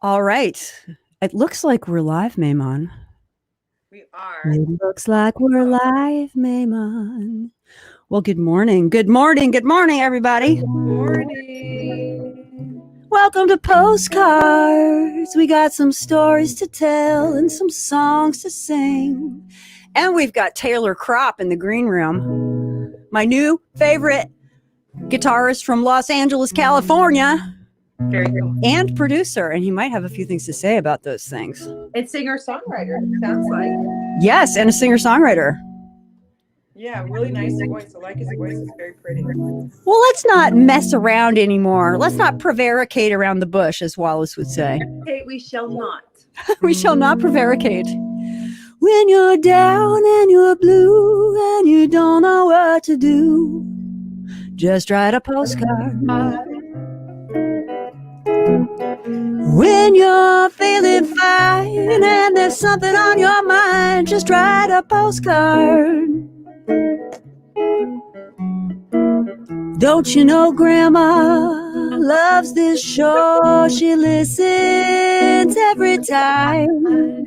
All right. It looks like we're live, Mehuman. We are. It looks like we're live, Mehuman. Well, good morning. Good morning. Good morning, everybody. Morning. Welcome to Postcards. We got some stories to tell and some songs to sing. And we've got TAYLOR KROPP in the green room, my new favorite guitarist from Los Angeles, California. Very cool. And producer, and he might have a few things to say about those things. And singer-songwriter, sounds like. Yes, and a singer-songwriter. Yeah, really nice voice. I like his voice. It's very pretty. Well, let's not mess around anymore. Let's not prevaricate around the bush, as Wallace would say. Okay, we shall not. We shall not prevaricate. When you're down and you're blue and you don't know what to do, just write a postcard. When you're feeling fine and there's something on your mind, just write a postcard. Don't you know Grandma loves this show? She listens every time.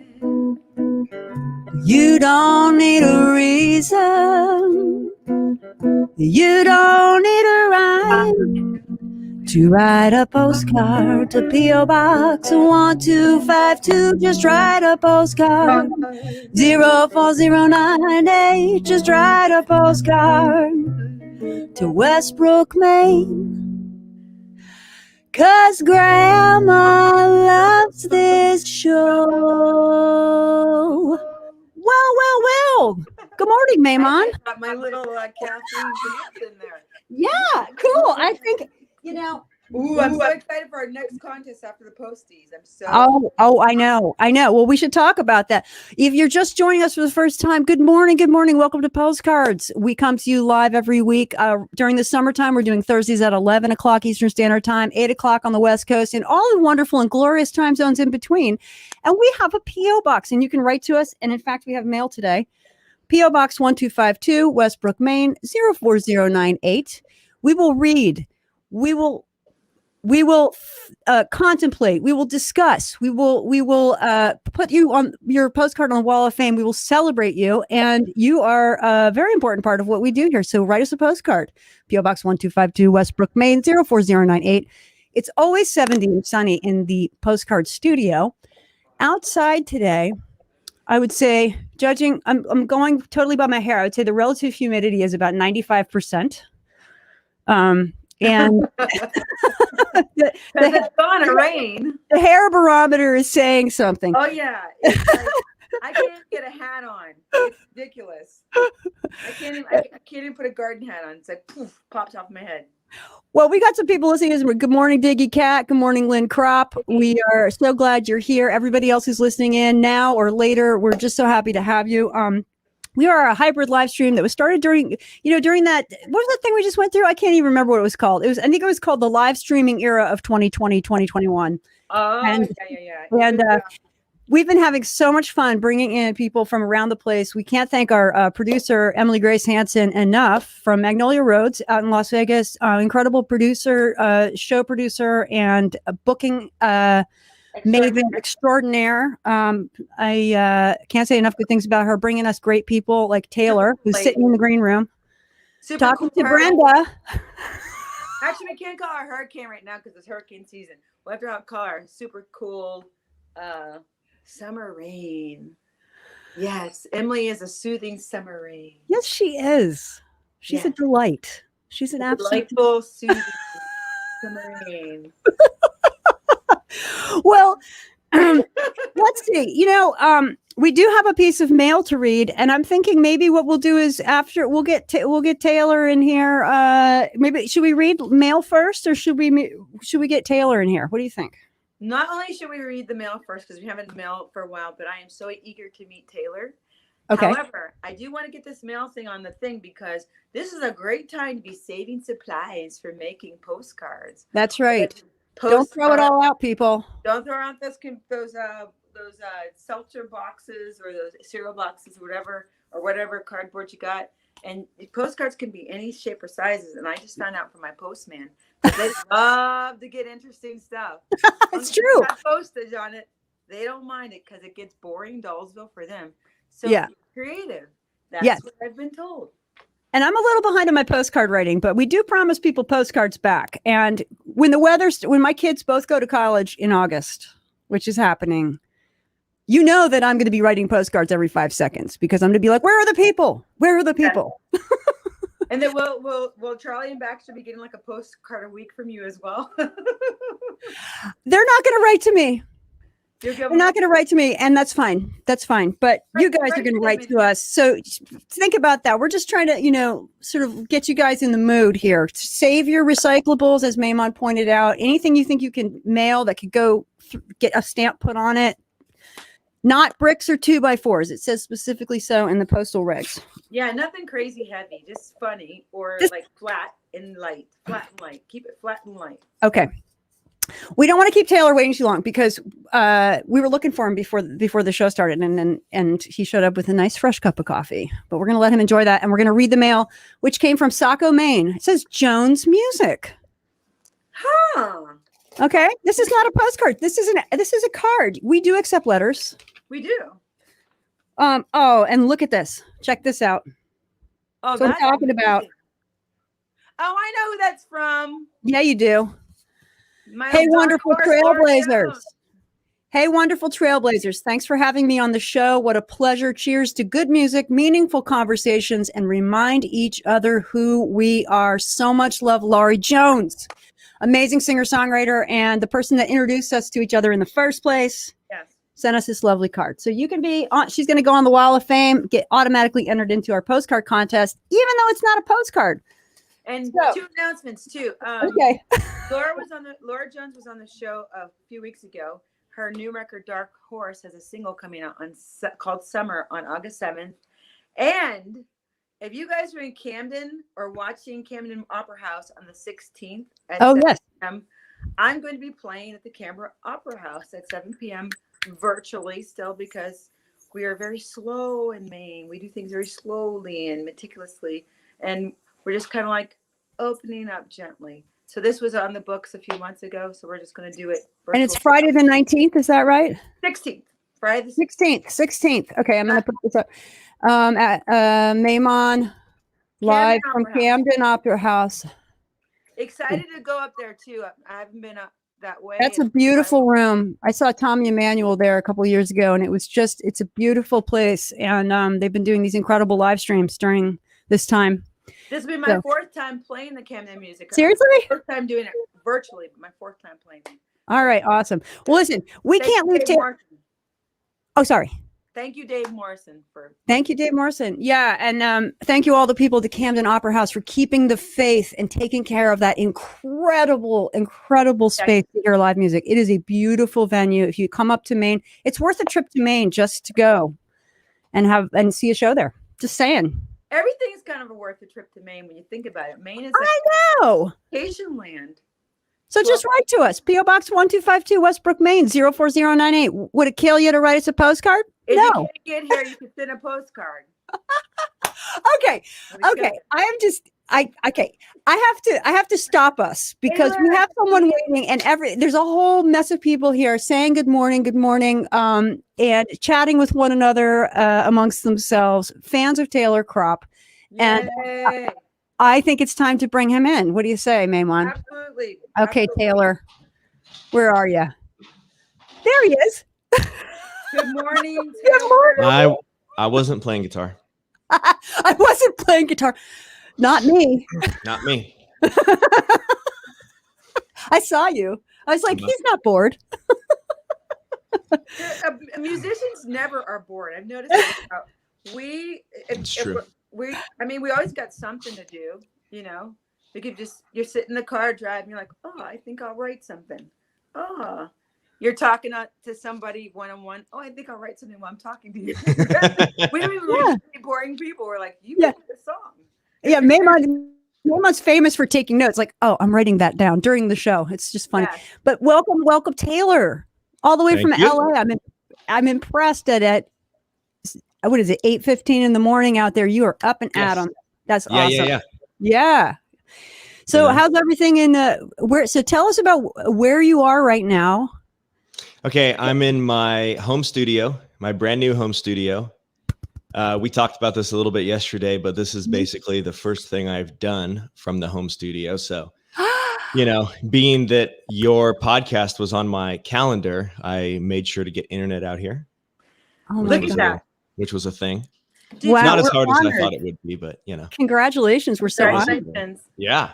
You don't need a reason. You don't need a rhyme to write a postcard to P.O. Box 1252. Just write a postcard. 04098. Just write a postcard to Westbrook, Maine. 'Cause Grandma loves this show. Well. Good morning, Mehuman. Got my little Kathleen dance in there. Yeah, cool. I think, you know. Ooh, I'm so excited for our next contest after the posties. I'm so. Oh, I know. Well, we should talk about that. If you're just joining us for the first time, good morning. Welcome to Postcards. We come to you live every week. During the summertime, we're doing Thursdays at 11 o'clock Eastern Standard Time, 8 o'clock on the West Coast, and all the wonderful and glorious time zones in between. And we have a P.O. Box, and you can write to us. And in fact, we have mail today. P.O. Box 1252, Westbrook, Maine, 04098. We will read. We will contemplate. We will discuss. We will put you on your postcard on the wall of fame. We will celebrate you, and you are a very important part of what we do here. So write us a postcard. P.O. Box 1252, Westbrook, Maine, 04098. It's always 70 and sunny in the postcard studio. Outside today, I would say, judging, I'm going totally by my hair. I would say the relative humidity is about 95%. And it's gonna rain. The hair barometer is saying something. Oh yeah, it's like, I can't get a hat on. It's ridiculous. I can't even put a garden hat on. It's like poof, pops off my head. Well, we got some people listening. Good morning, Diggy Cat. Good morning, Lynn Kropp. We are so glad you're here. Everybody else who's listening in now or later, we're just so happy to have you. We are a hybrid live stream that was started during that, what was that thing we just went through? I can't even remember what it was called. I think it was called the live streaming era of 2020, 2021. Oh, and, yeah. And we've been having so much fun bringing in people from around the place. We can't thank our producer, Emily Grace Hansen, enough, from Magnolia Roads out in Las Vegas. Incredible producer, show producer, and booking maven extraordinaire. I can't say enough good things about her, bringing us great people like TAYLOR, who's sitting in the green room, super talking cool to Brenda. Actually, we can't call her hurricane right now because it's hurricane season. We'll have to call her super cool summer rain. Yes, Emily is a soothing summer rain. Yes, she is. She's a delight. She's an absolute delightful, soothing summer rain. Well, let's see. We do have a piece of mail to read, and I'm thinking maybe what we'll do is after we'll get TAYLOR in here. Maybe should we read mail first, or should we get TAYLOR in here? What do you think? Not only should we read the mail first because we haven't mailed for a while, but I am so eager to meet TAYLOR. Okay. However, I do want to get this mail thing on the thing because this is a great time to be saving supplies for making postcards. That's right. Don't throw it all out, people. Don't throw out those seltzer boxes or those cereal boxes or whatever cardboard you got. And postcards can be any shape or sizes. And I just found out from my postman But they love to get interesting stuff. It's true. Got postage on it. They don't mind it because it gets boring, Dullsville for them. So Yeah. creative. That's Yes. what I've been told. And I'm a little behind on my postcard writing, but we do promise people postcards back. And when when my kids both go to college in August, which is happening, you know that I'm going to be writing postcards every 5 seconds because I'm going to be like, where are the people? Where are the people? Yeah. And then will Charlie and Baxter be getting like a postcard a week from you as well? They're not going to write to me. They're not going to write to me, and that's fine. That's fine. But you guys are going to write to us. So think about that. We're just trying to, sort of get you guys in the mood here. Save your recyclables, as Mehuman pointed out. Anything you think you can mail that could go get a stamp put on it. Not bricks or 2x4s. It says specifically so in the postal regs. Yeah, nothing crazy heavy. Just funny or like flat and light. Flat and light. Keep it flat and light. Okay. We don't want to keep Taylor waiting too long because we were looking for him before the show started, and he showed up with a nice fresh cup of coffee. But we're going to let him enjoy that, and we're going to read the mail, which came from Saco, Maine. It says Jones Music. Huh. Okay, this is not a postcard. This is a card. We do accept letters. We do. Oh, and look at this. Check this out. Oh, so I'm talking about. Oh, I know who that's from. Yeah, you do. Hey, wonderful trailblazers. Hey, wonderful trailblazers. Thanks for having me on the show. What a pleasure. Cheers to good music, meaningful conversations, and remind each other who we are. So much love, Laurie Jones. Amazing singer-songwriter and the person that introduced us to each other in the first place. Yes. Sent us this lovely card. So you can be on, she's going to go on the Wall of Fame, get automatically entered into our postcard contest, even though it's not a postcard. And so, 2 announcements too. Okay. Laura Jones was on the show a few weeks ago. Her new record, Dark Horse, has a single coming out called Summer on August 7th. And if you guys are in Camden or watching Camden Opera House on the 16th at 7 p.m., I'm going to be playing at the Camden Opera House at 7 p.m. virtually still because we are very slow in Maine. We do things very slowly and meticulously. And we're just kind of like opening up gently. So this was on the books a few months ago. So we're just going to do it virtually. And it's Friday the 19th. Is that right? 16th. Friday the 16th. Okay, I'm going to put this up. At Mehuman, live from Camden Opera House. Excited to go up there too. I haven't been up that way. That's a beautiful room. I saw Tommy Emmanuel there a couple of years ago, and it's a beautiful place. And they've been doing these incredible live streams during this time. This will be my 4th time playing the Camden music. Seriously? 1st time doing it virtually, but my 4th time playing. All right, awesome. Well, listen, we can't leave Taylor. Oh, sorry. Thank you, Dave Morrison. Thank you, Dave Morrison. Yeah, and thank you all the people at the Camden Opera House for keeping the faith and taking care of that incredible space to hear live music. It is a beautiful venue. If you come up to Maine, it's worth a trip to Maine just to go and see a show there. Just saying. Everything is kind of worth a trip to Maine when you think about it. Maine is vacation land. So just write to us. P.O. Box 1252, Westbrook, Maine, 04098. Would it kill you to write us a postcard? If you can't get here, you can send a postcard. Okay. I have to stop us because we have someone waiting, and there's a whole mess of people here saying good morning, and chatting with one another amongst themselves, fans of Taylor Kropp. And I think it's time to bring him in. What do you say, Mehuman? Absolutely. Okay, Taylor, where are you? There he is. Good morning. Good morning. I wasn't playing guitar. I wasn't playing guitar. Not me. Not me. I saw you. I was like, he's not bored. Musicians never are bored. I've noticed that. We always got something to do, We could you're sitting in the car driving, you're like, oh, I think I'll write something. Oh, you're talking to somebody one-on-one. Oh, I think I'll write something while I'm talking to you. We don't even really boring people. We're like, you write a song. Yeah, Mehuman's famous for taking notes. Like, oh, I'm writing that down during the show. It's just funny. Yeah. But welcome, Taylor, all the way from LA. I'm impressed at what is it, 8:15 in the morning out there. You are up and at 'em. That's awesome. Yeah. So You know? how's everything in where? So tell us about where you are right now. Okay, I'm in my home studio, my brand new home studio. We talked about this a little bit yesterday, but this is basically the first thing I've done from the home studio. So, being that your podcast was on my calendar, I made sure to get internet out here. Oh Look my at God. that. Which was a thing. Did Not you- as we're hard as I honored. thought it would be, but Congratulations. We're so honored. Congratulations. yeah.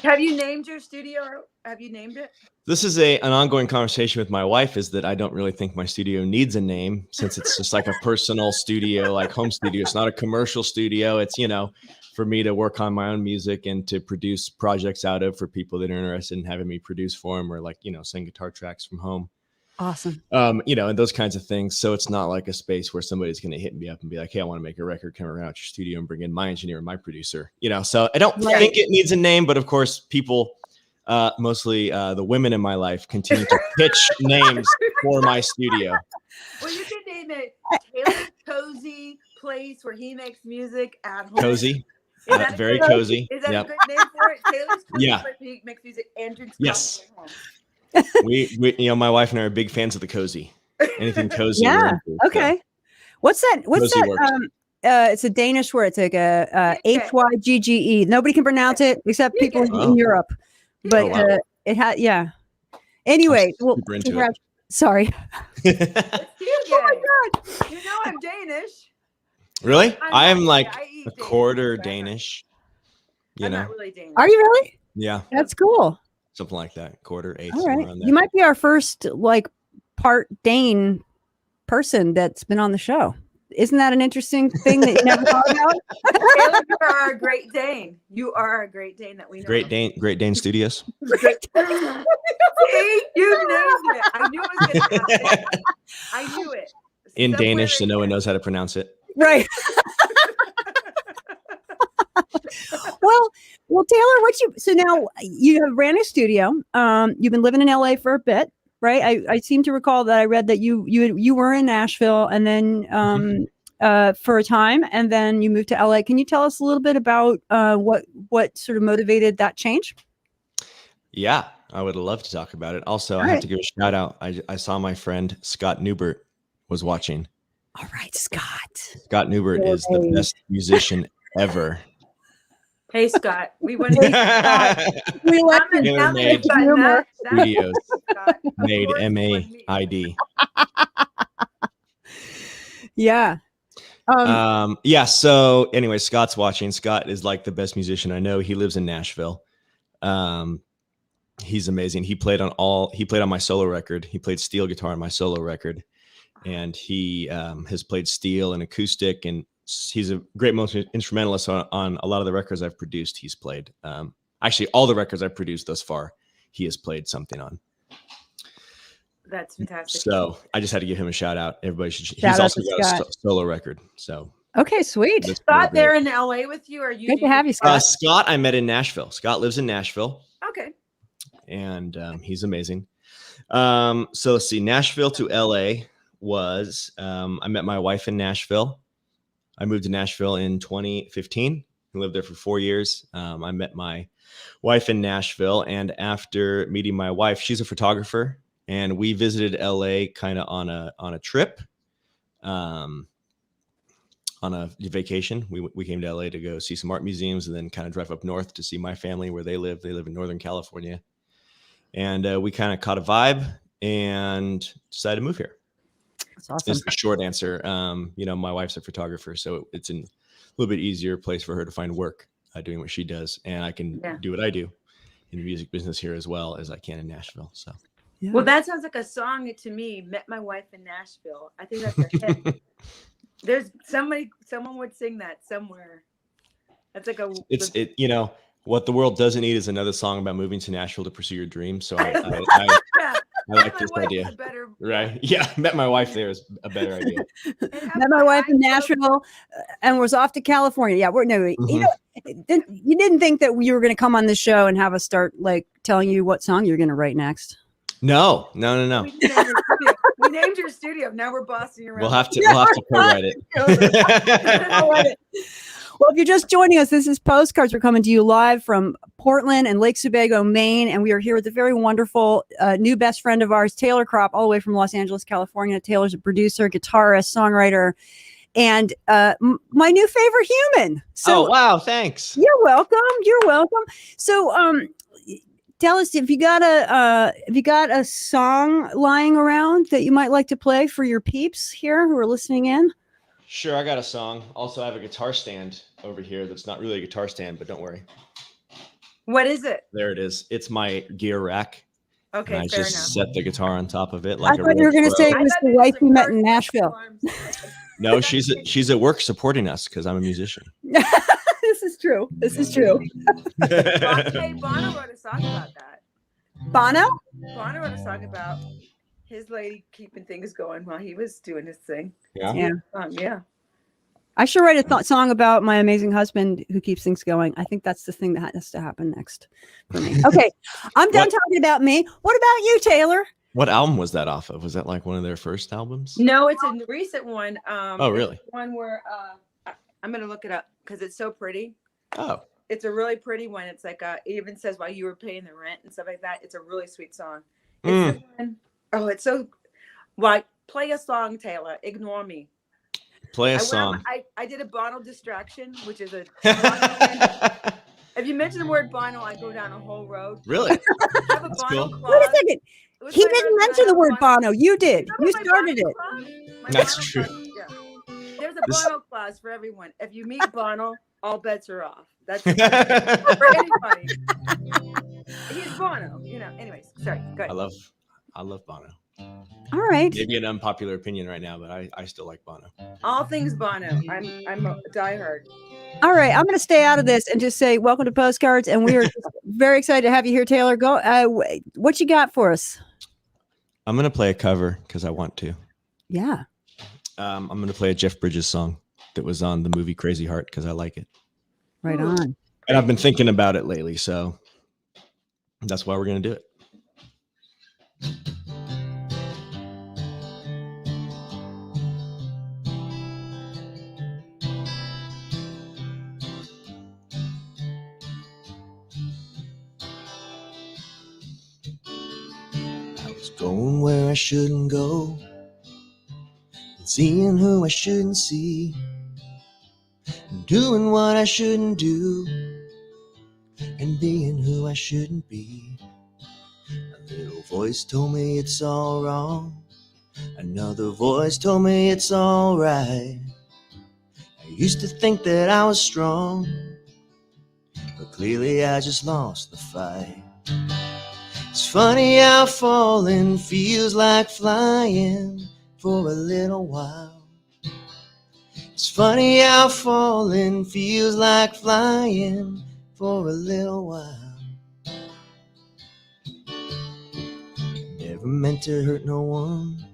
Have you named your studio? Or have you named it? This is an ongoing conversation with my wife, is that I don't really think my studio needs a name, since it's just like a personal studio, like home studio. It's not a commercial studio. It's, for me to work on my own music and to produce projects out of for people that are interested in having me produce for them, or sing guitar tracks from home. Awesome. And those kinds of things. So it's not like a space where somebody's going to hit me up and be like, hey, I want to make a record, come around your studio and bring in my engineer and my producer, so I don't think it needs a name, but of course people, mostly the women in my life, continue to pitch names for my studio. Well, you can name it Taylor's Cozy Place, where he makes music at home. Cozy. Is that a Very good- cozy. Is that Yep. a good name for it? Taylor's Cozy Yeah. Place, where he makes music and drinks Yes. coffee at home. We my wife and I are big fans of the cozy. Anything cozy. we're Yeah. into, so. Okay. What's that? What's Cozy that? works. It's a Danish word. It's like a Okay. Hygge. Nobody can pronounce it except You people can. Oh. in Europe. But Oh, wow. it had, yeah. Anyway, well, super into it. sorry. It's you, Oh my Gay. God. You know I'm Danish. Really? I'm I'm not- like I eat a Danish, quarter but Danish. I'm not really Danish. Are you really? Yeah, That's cool. something like that. Quarter, eighth, All somewhere right. around there. You might be our first part Dane person that's been on the show. Isn't that an interesting thing that you never thought about? Taylor, you are a Great Dane. You are a Great Dane that we know. Great Dane Studios. See, you named it. I knew it was going to happen. I knew it. In Somewhere Danish, so in no one there. knows how to pronounce it. Right. Well, Taylor, so now you have ran a studio. You've been living in LA for a bit, right? I seem to recall that I read that you were in Nashville and then for a time, and then you moved to LA. Can you tell us a little bit about what sort of motivated that change? Yeah, I would love to talk about it. Also, All I have right. to give a shout out. I saw my friend Scott Newbert was watching. All right, Scott. Scott Newbert is the Yay. best musician ever. Hey, Scott. We want to We like I'm your an Made but humor. not that Studios Scott. Of made course it was me. MAID. Yeah. Yeah. So anyway, Scott's watching. Scott is like the best musician I know. He lives in Nashville. He's amazing. He played on my solo record. He played steel guitar on my solo record, and he has played steel and acoustic, and he's a great instrumentalist on a lot of the records I've produced. He's played, actually all the records I've produced thus far, he has played something on. That's fantastic. So I just had to give him a shout out. Everybody should. Shout He's out also to got Scott. a solo record. So Okay, sweet. that's Scott, really there great. in LA with you, or you? Good to have you, Scott. Scott, I met in Nashville. Scott lives in Nashville, Okay. and he's amazing. So let's see. Nashville to LA was I met my wife in Nashville. I moved to Nashville in 2015. I lived there for 4 years. I met my wife in Nashville, and after meeting my wife, she's a photographer, and we visited LA kind of on a trip, on a vacation. We came to LA to go see some art museums, and then kind of drive up north to see my family where they live. They live in Northern California, and we kind of caught a vibe and decided to move here. That's awesome. Is the short answer. My wife's a photographer, so it's a little bit easier place for her to find work doing what she does, and I can do what I do in the music business here as well as I can in Nashville. So, Yeah. Well, that sounds like a song to me. Met my wife in Nashville. I think that's a hit. There's someone would sing that somewhere. That's like a. what the world doesn't need is another song about moving to Nashville to pursue your dreams. So I Yeah. like My this wife idea. is a better. Right? Yeah, met my wife there is a better idea. And have Met my wife in eyes open. Nashville and was off to California. Yeah, you didn't think that you were going to come on this show and have us start telling you what song you're going to write next. No. We named your studio. We named your studio. Now we're bossing around. We'll have to co-write it. Well, if you're just joining us, this is Postcards. We're coming to you live from Portland and Lake Sebago, Maine, and we are here with a very wonderful new best friend of ours, TAYLOR KROPP, all the way from Los Angeles, California. Taylor's a producer, guitarist, songwriter, and my new favorite human. So, oh wow, thanks. You're welcome. You're welcome. So, tell us if you got a song lying around that you might like to play for your peeps here who are listening in. Sure, I got a song. Also, I have a guitar stand over here that's not really a guitar stand, but don't worry. What is it? There it is. It's my gear rack. Okay, And I fair just enough. set the guitar on top of it. I thought you were going to say it was the wife you met in Nashville. No, she's at work supporting us because I'm a musician. This is true. This is true. Hey, Bono wrote a song about that. Bono? Bono wrote a song about his lady keeping things going while he was doing his thing. Yeah. Yeah. I should write a song about my amazing husband who keeps things going. I think that's the thing that has to happen next for me. Okay. I'm done talking about me. What about you, Taylor? What album was that off of? Was that like one of their first albums? No, it's a recent one. Oh, really? One where I'm gonna look it up because it's so pretty. Oh. It's a really pretty one. It's like it even says while you were paying the rent and stuff like that. It's a really sweet song. It's it's so. Well, play a song, Taylor. Ignore me. Play a song. I did a Bono distraction, which is a. If you mention the word Bono, I go down a whole road. Really? I have a That's Bono cool. clause. Wait a second. He didn't mention the word Bono. You did. You started it. That's true. Yeah. There's a Bono clause for everyone. If you meet Bono, all bets are off. That's for anybody. He's Bono, Anyways, sorry. Go ahead. I love Bono. All right. Maybe an unpopular opinion right now, but I still like Bono. All things Bono. I'm a diehard. All right. I'm going to stay out of this and just say welcome to Postcards, and we are just very excited to have you here, Taylor. Go. What you got for us? I'm going to play a cover because I want to. Yeah. I'm going to play a Jeff Bridges song that was on the movie Crazy Heart because I like it. Right on. And I've been thinking about it lately, so that's why we're going to do it. I was going where I shouldn't go, and seeing who I shouldn't see, and doing what I shouldn't do, and being who I shouldn't be. A little voice told me it's all wrong, another voice told me it's all right. I used to think that I was strong, but clearly I just lost the fight. It's funny how falling feels like flying for a little while. It's funny how falling feels like flying for a little while. Never meant to hurt no one,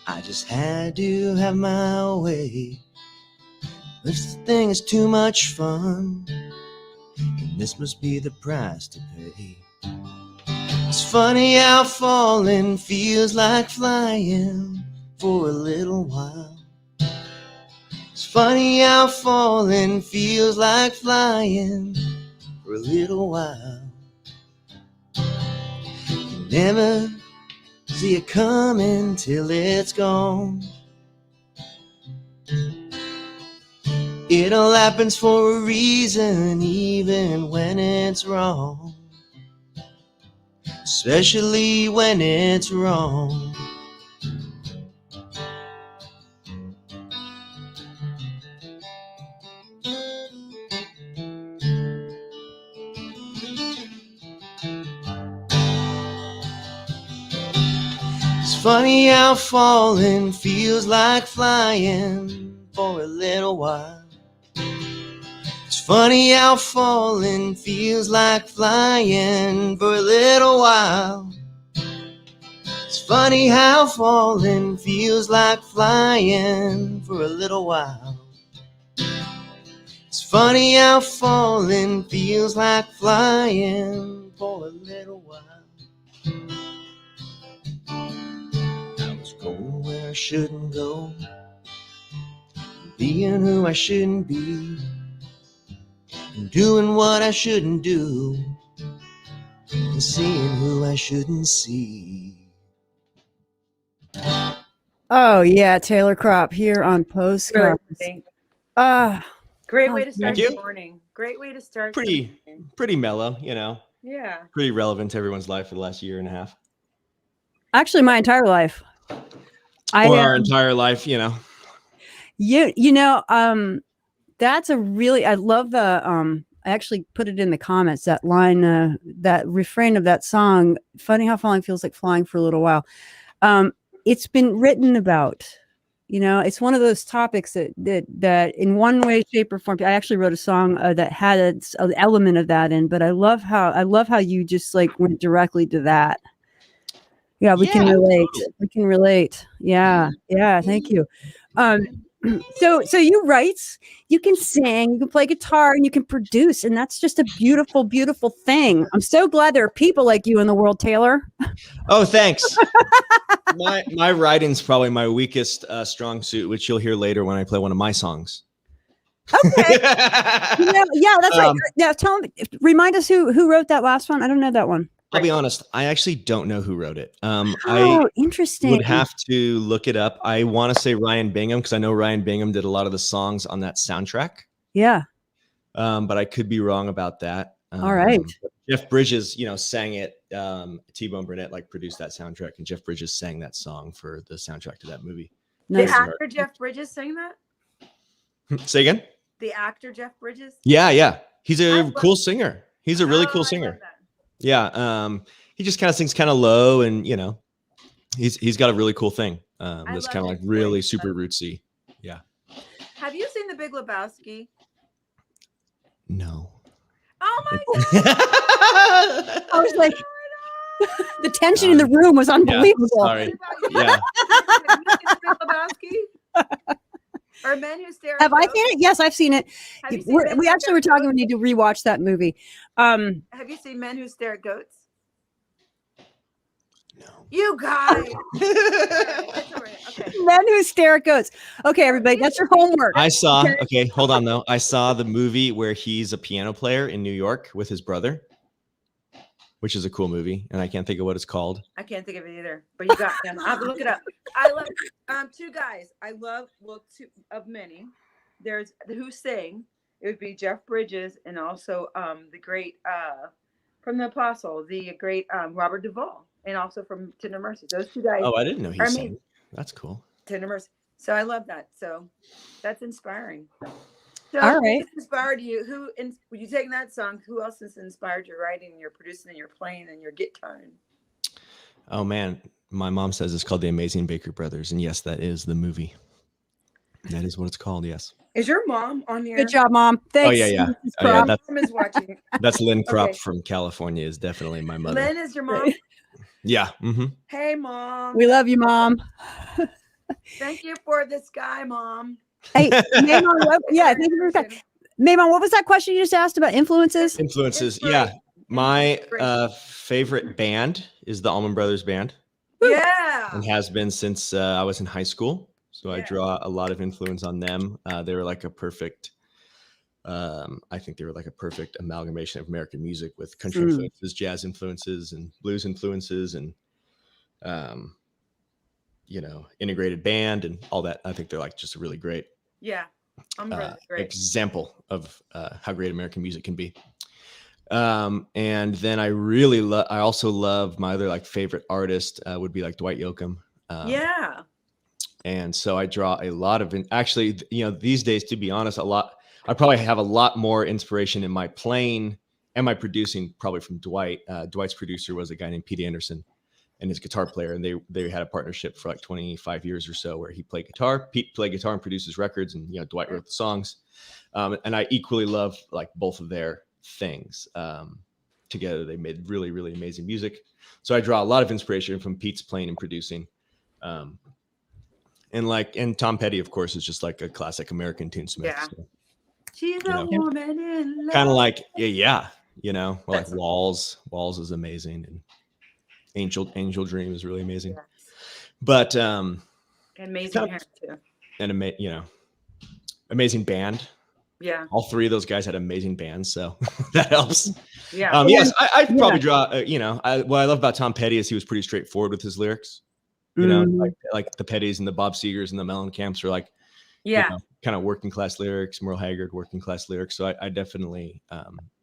I just had to have my way. This thing is too much fun, and this must be the price to pay. It's funny how falling feels like flying for a little while. It's funny how falling feels like flying for a little while. You never see it coming till it's gone. It all happens for a reason, even when it's wrong. Especially when it's wrong. It's funny how falling feels like flying for a little while. It's funny how falling feels like flying for a little while. It's funny how falling feels like flying for a little while. It's funny how falling feels like flying for a little while. I was going where I shouldn't go, being who I shouldn't be, and doing what I shouldn't do, and seeing who I shouldn't see. Oh yeah, Taylor Kropp here on Really Postcards. great. Ah, Great Oh, way to start thank the you. morning. Great way to start. the Pretty morning. mellow, you know, Yeah. pretty relevant to everyone's life for the last year and a half, actually, my entire life. or our entire life, you know. You know, that's a really, I love the I actually put it in the comments, that line, that refrain of that song. Funny how falling feels like flying for a little while. It's been written about. You know, it's one of those topics that in one way, shape, or form. I actually wrote a song that had an element of that in, but I love how you just like went directly to that. Yeah, we can relate. Totally. We can relate. Yeah, yeah. Thank you. So you write, you can sing, you can play guitar, and you can produce, and that's just a beautiful, beautiful thing. I'm so glad there are people like you in the world, Taylor. Oh, thanks. my writing's probably my weakest strong suit, which you'll hear later when I play one of my songs. Okay. Yeah, that's right. Now, remind us who wrote that last one. I don't know that one. I'll be honest, I actually don't know who wrote it. Oh, I interesting. would have to look it up. I want to say Ryan Bingham, because I know Ryan Bingham did a lot of the songs on that soundtrack. Yeah. But I could be wrong about that. All right. Jeff Bridges, you know, sang it. T-Bone Burnett like produced that soundtrack, and Jeff Bridges sang that song for the soundtrack to that movie. Nice. The actor Jeff Bridges sang that? Say again? The actor Jeff Bridges? Yeah. He's a cool singer. He's a really cool singer. love that. Yeah. He just kind of sings kind of low, and you know, he's got a really cool thing. That's kind of like really super rootsy. Yeah. Have you seen The Big Lebowski? No. Oh my god! I was like, the tension in the room was unbelievable. Sorry. Yeah. Have you seen The Big Lebowski? Or Men Who Stare at Have I Goats? seen it? Yes, I've seen it. Have you seen Men We Who actually Stare were at talking. Goats? We need to rewatch that movie. Have you seen Men Who Stare at Goats? No. You guys. It's all right. Okay. Men Who Stare at Goats. Okay, everybody, that's your homework. I saw. Okay, hold on though. I saw the movie where he's a piano player in New York with his brother, which is a cool movie, and I can't think of what it's called. I can't think of it either, but you got them. I have to look it up. I love two guys. I love two of many. There's who sing. It would be Jeff Bridges and also the great from the Apostle, the great Robert Duvall, and also from Tender Mercy. Those two guys. Oh, I didn't know he are sang. amazing. That's cool. Tender Mercy. So I love that. So that's inspiring. So All right. who inspired you? When you take that song, who else has inspired your writing, your producing, and your playing, and your guitar? Oh man, my mom says it's called The Amazing Baker Brothers, and yes, that is the movie. That is what it's called. Yes. Is your mom on your? Good job, Mom. Thanks. Oh yeah. Mrs. Oh, yeah. Kropp. Mom is watching. That's Lynn Kropp Okay. from California. Is definitely my mother. Lynn is your mom. Yeah. Mm-hmm. Hey, Mom. We love you, Mom. Thank you for this guy, Mom. Hey, Mehuman, thank you for that. Mehuman, what was that question you just asked about influences? Influences. Inspiration. Yeah. My Inspiration. favorite band is the Allman Brothers Band, Yeah. and has been since I was in high school. So I Yeah. draw a lot of influence on them. They were like a perfect. I think they were like a perfect amalgamation of American music with country influences, jazz influences, and blues influences, and you know, integrated band and all that. I think they're like just a really great, Yeah. I'm really great. example of how great American music can be. And then I also love my other like favorite artist would be like Dwight Yoakam. Yeah. And so I draw a lot of, actually, you know, these days, to be honest, I probably have a lot more inspiration in my playing and my producing, probably from Dwight. Dwight's producer was a guy named Pete Anderson, and his guitar player. And they had a partnership for like 25 years or so where he played guitar, Pete played guitar and produces records, and, you know, Dwight wrote the songs. And I equally love like both of their things. Together, they made really, really amazing music. So I draw a lot of inspiration from Pete's playing and producing. And Tom Petty, of course, is just like a classic American tunesmith. Yeah. So, She's a woman in love. kind of like, yeah, you know, like That's- Walls is amazing, and Angel Dream is really amazing. Yes. But Amazing hair too. and you know, amazing band. Yeah. All three of those guys had amazing bands, so that helps. Yeah. Yes, I'd probably draw. What I love about Tom Petty is he was pretty straightforward with his lyrics. You know, like the Pettys and the Bob Segers and the Mellencamp's are like, kind of working class lyrics. Merle Haggard, working class lyrics. So I definitely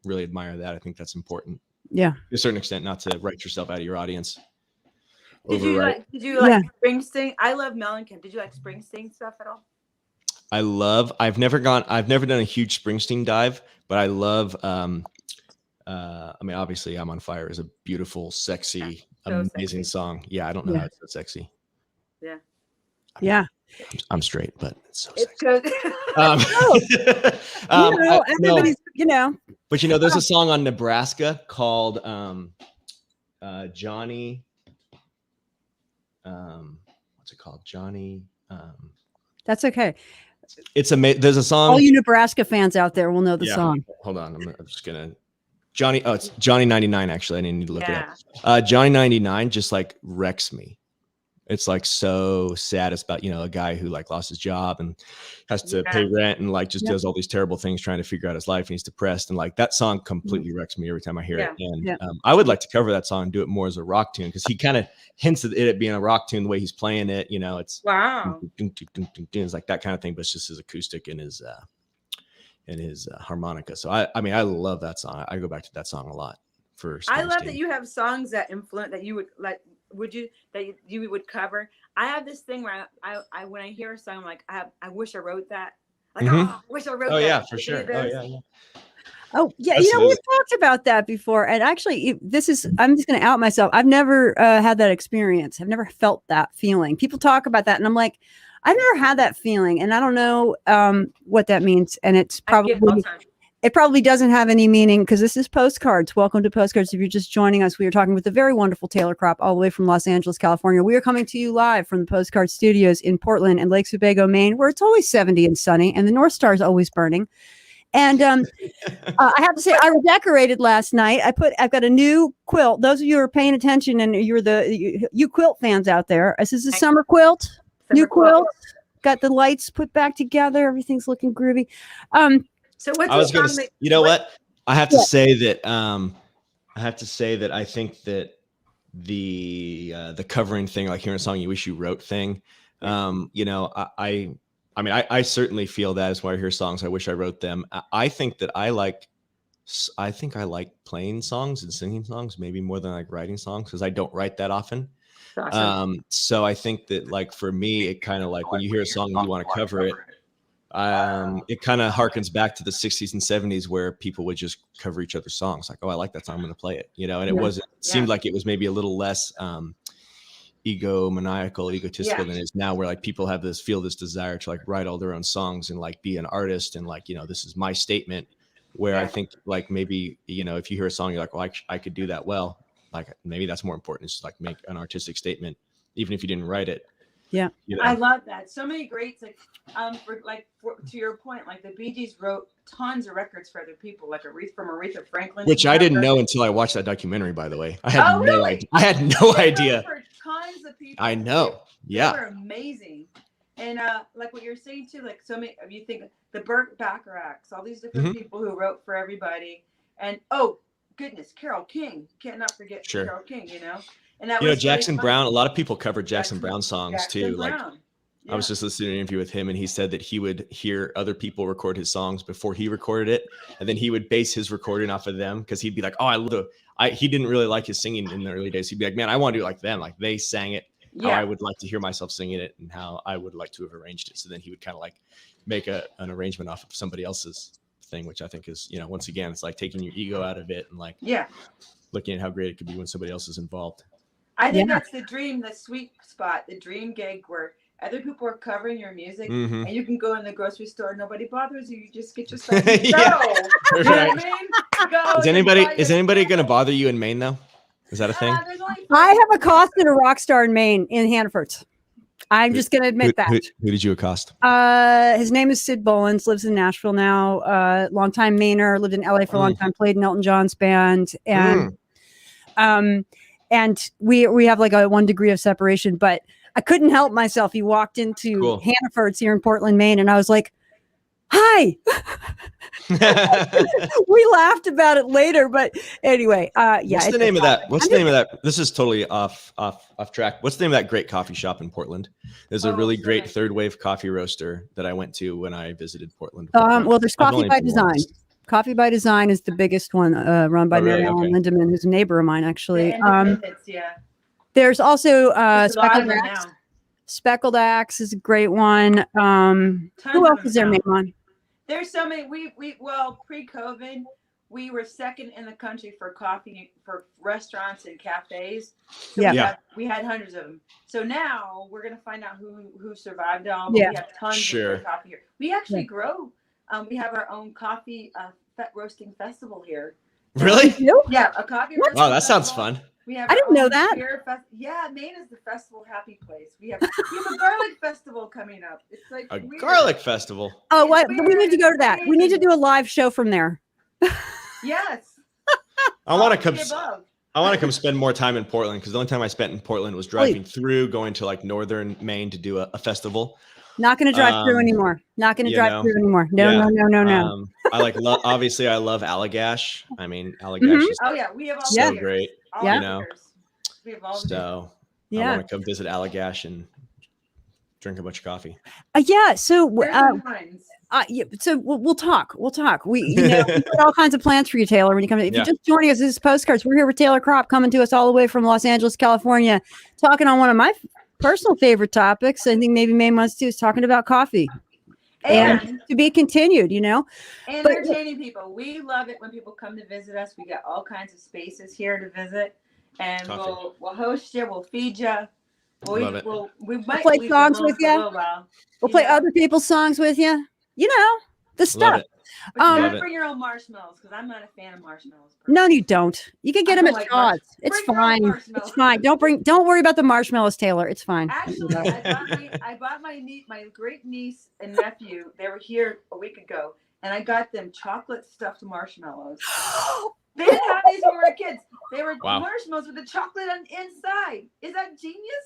really admire that. I think that's important. Yeah, to a certain extent, not to write yourself out of your audience. Did you like Springsteen? I love Mellencamp. Did you like Springsteen stuff at all? I've never done a huge Springsteen dive, but I love, I mean, obviously I'm on Fire is a beautiful, sexy, amazing song. Yeah. I don't know how it's so sexy. Yeah. Yeah. I'm straight, but it's so It's sexy. good. Everybody's, but there's a song on Nebraska called, Johnny, what's it called? Johnny. That's okay. It's amazing. There's a song. All you Nebraska fans out there will know the song. Hold on. I'm just going to Johnny. Oh, it's Johnny 99. Actually, I didn't need to look it up. Johnny 99 just like wrecks me. It's like so sad. It's about, a guy who like lost his job and has to pay rent and like just does all these terrible things trying to figure out his life. And he's depressed. And like that song completely wrecks me every time I hear it. And I would like to cover that song and do it more as a rock tune because he kind of hints at it being a rock tune the way he's playing it. It's it's like that kind of thing, but it's just his acoustic and his harmonica. So I mean, I love that song. I go back to that song a lot. I love that you have songs that influence that you would like. That you would cover? I have this thing where I when I hear a song, I'm like, I wish I wrote that. Like, I wish I wrote that. Oh yeah, for sure. Oh yeah, we've talked about that before. And actually, I'm just going to out myself. I've never had that experience. I've never felt that feeling. People talk about that, and I'm like, I've never had that feeling, and I don't know what that means. And it's probably. It probably doesn't have any meaning because this is Postcards. Welcome to Postcards. If you're just joining us, we are talking with the very wonderful TAYLOR KROPP all the way from Los Angeles, California. We are coming to you live from the Postcards studios in Portland and Lake Sebago, Maine, where it's always 70 and sunny and the North Star is always burning. And I have to say, I redecorated last night. I've got a new quilt. Those of you who are paying attention and you're you quilt fans out there, this is a summer quilt, new quilt. Got the lights put back together. Everything's looking groovy. So what's what? I have to say that I think that the covering thing, like hearing a song you wish you wrote thing, I certainly feel that is why I hear songs I wish I wrote them. I think that I like playing songs and singing songs maybe more than I like writing songs because I don't write that often. Awesome. So I think that like for me, it kind of like when you hear a song and you want to cover it. It kind of harkens back to the 60s and 70s where people would just cover each other's songs. Like, oh, I like that song, I'm going to play it, and it seemed like it was maybe a little less egotistical than it is now, where like people feel this desire to like write all their own songs and like be an artist and like, this is my statement, where I think like maybe, if you hear a song, you're like, well, I could do that. Well, like maybe that's more important. It's just like make an artistic statement, even if you didn't write it. Yeah. I love that. So many greats, to your point, like the Bee Gees wrote tons of records for other people, like from Aretha Franklin. Which I didn't know until I watched that documentary, by the way. I had no idea. I had no idea. For tons of people. I know. Yeah. They were amazing. And like what you're saying too, like so many of you think the Burt Bacharachs, all these different people who wrote for everybody. And oh goodness, Carole King. Cannot forget Carole King, And that was Jackson Brown, a lot of people covered Jackson Brown songs too. Like I was just listening to an interview with him and he said that he would hear other people record his songs before he recorded it. And then he would base his recording off of them because he'd be like, oh, he didn't really like his singing in the early days. He'd be like, man, I want to do it like them. Like they sang it how I would like to hear myself singing it and how I would like to have arranged it. So then he would kind of like make an arrangement off of somebody else's thing, which I think is, once again, it's like taking your ego out of it and like looking at how great it could be when somebody else is involved. I think that's the dream, the sweet spot, the dream gig where other people are covering your music and you can go in the grocery store, nobody bothers you, you just get yourself and go. You know what I mean? Go. Is anybody going to bother you in Maine though? Is that a thing? I have accosted a rock star in Maine in Hannaford's. I'm just going to admit that. Who did you accost? His name is Sid Bolins, lives in Nashville now. Longtime Mainer, lived in LA for a long time, played in Elton John's band. And we have like a 1 degree of separation, but I couldn't help myself. He walked into Hannaford's here in Portland, Maine, and I was like, Hi. We laughed about it later, but anyway, yeah. What's the name of that? What's the name of that? This is totally off track. What's the name of that great coffee shop in Portland? There's a really great third wave coffee roaster that I went to when I visited Portland. Well, there's Coffee by Design. Coffee by Design is the biggest one, run by Mary Ellen Lindemann, who's a neighbor of mine, actually. Yeah. There's also Speckled Axe. Speckled Axe is a great one. Who else is there, Mehuman? There's so many. Well, pre-COVID, we were second in the country for coffee for restaurants and cafes. So we had hundreds of them. So now we're gonna find out who survived all. But we have tons of coffee here. We actually grow. We have our own coffee roasting festival here. Really? Yeah, a coffee. Wow, that sounds fun. I didn't know that. Yeah, Maine is the festival happy place. We have a garlic festival coming up. It's like a garlic festival. Oh, what? We need to go to that. We need to do a live show from there. Yes. I want to come. I want to come spend more time in Portland because the only time I spent in Portland was driving through, going to like northern Maine to do a festival. Not going to drive through anymore. Not going to drive through anymore. No. I obviously I love Allagash. I mean, Allagash is we have all so great. You know, we have all so I want to come visit Allagash and drink a bunch of coffee. So so we'll talk. We got all kinds of plans for you, Taylor. When you come, if you're just joining us, this is Postcards. We're here with Taylor Kropp, coming to us all the way from Los Angeles, California, talking on one of my personal favorite topics. I think maybe Maine wants to is talking about coffee. And to be continued, and entertaining people. We love it when people come to visit us. We got all kinds of spaces here to visit, and we'll host you. We'll feed you. We might play songs with you. We'll play other people's songs with you. The stuff. But you gotta bring your own marshmallows because I'm not a fan of marshmallows. No, you don't. You can get them at Todd's. It's fine. It's fine. Don't worry about the marshmallows, Taylor. It's fine. Actually, I bought my great niece and nephew. They were here a week ago, and I got them chocolate stuffed marshmallows. They didn't have these when we were kids. They were marshmallows with the chocolate on the inside. Is that genius?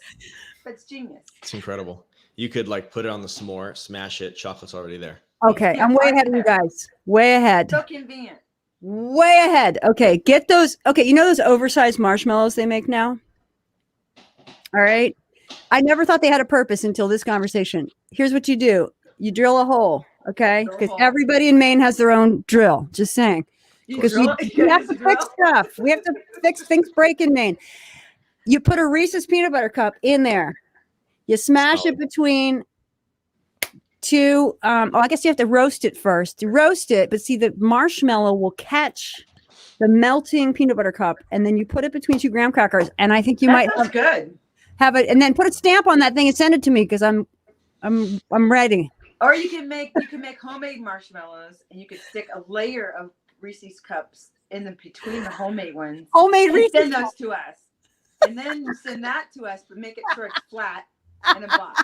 That's genius. It's incredible. You could like put it on the s'more, smash it. Chocolate's already there. Okay, I'm way ahead of you guys. Way ahead. So convenient. Way ahead. Okay, get those. Okay, those oversized marshmallows they make now? All right. I never thought they had a purpose until this conversation. Here's what you do. You drill a hole, okay? Because everybody in Maine has their own drill. Just saying. Because we have to fix stuff. We have to fix things break in Maine. You put a Reese's peanut butter cup in there. You smash it between two. I guess you have to roast it first. You roast it, but see, the marshmallow will catch the melting peanut butter cup, and then you put it between two graham crackers. And I think you might have it, and then put a stamp on that thing and send it to me because I'm ready. Or you can make homemade marshmallows, and you could stick a layer of Reese's cups in between the homemade ones. Homemade Reese's. Send those to us, and then send that to us, but make it sure it's flat. In a box.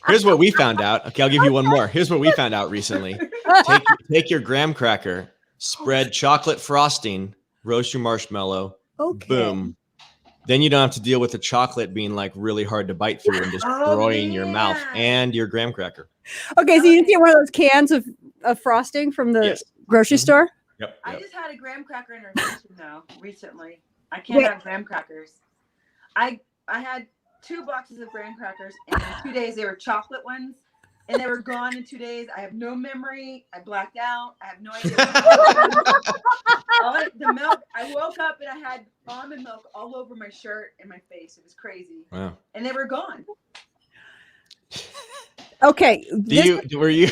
Here's what we found out. Okay, I'll give you one more. Here's what we found out recently. Take your graham cracker, spread chocolate frosting, roast your marshmallow. Okay. Boom. Then you don't have to deal with the chocolate being like really hard to bite through and destroying your mouth and your graham cracker. Okay, so you get one of those cans of frosting from the grocery store? Yep. I just had a graham cracker in rotation though recently. I can't have graham crackers. I had 2 boxes of graham crackers, and in 2 days they were chocolate ones, and they were gone in 2 days. I have no memory. I blacked out. I have no idea. The milk. I woke up and I had almond milk all over my shirt and my face. It was crazy. Wow. And they were gone. Okay. Were you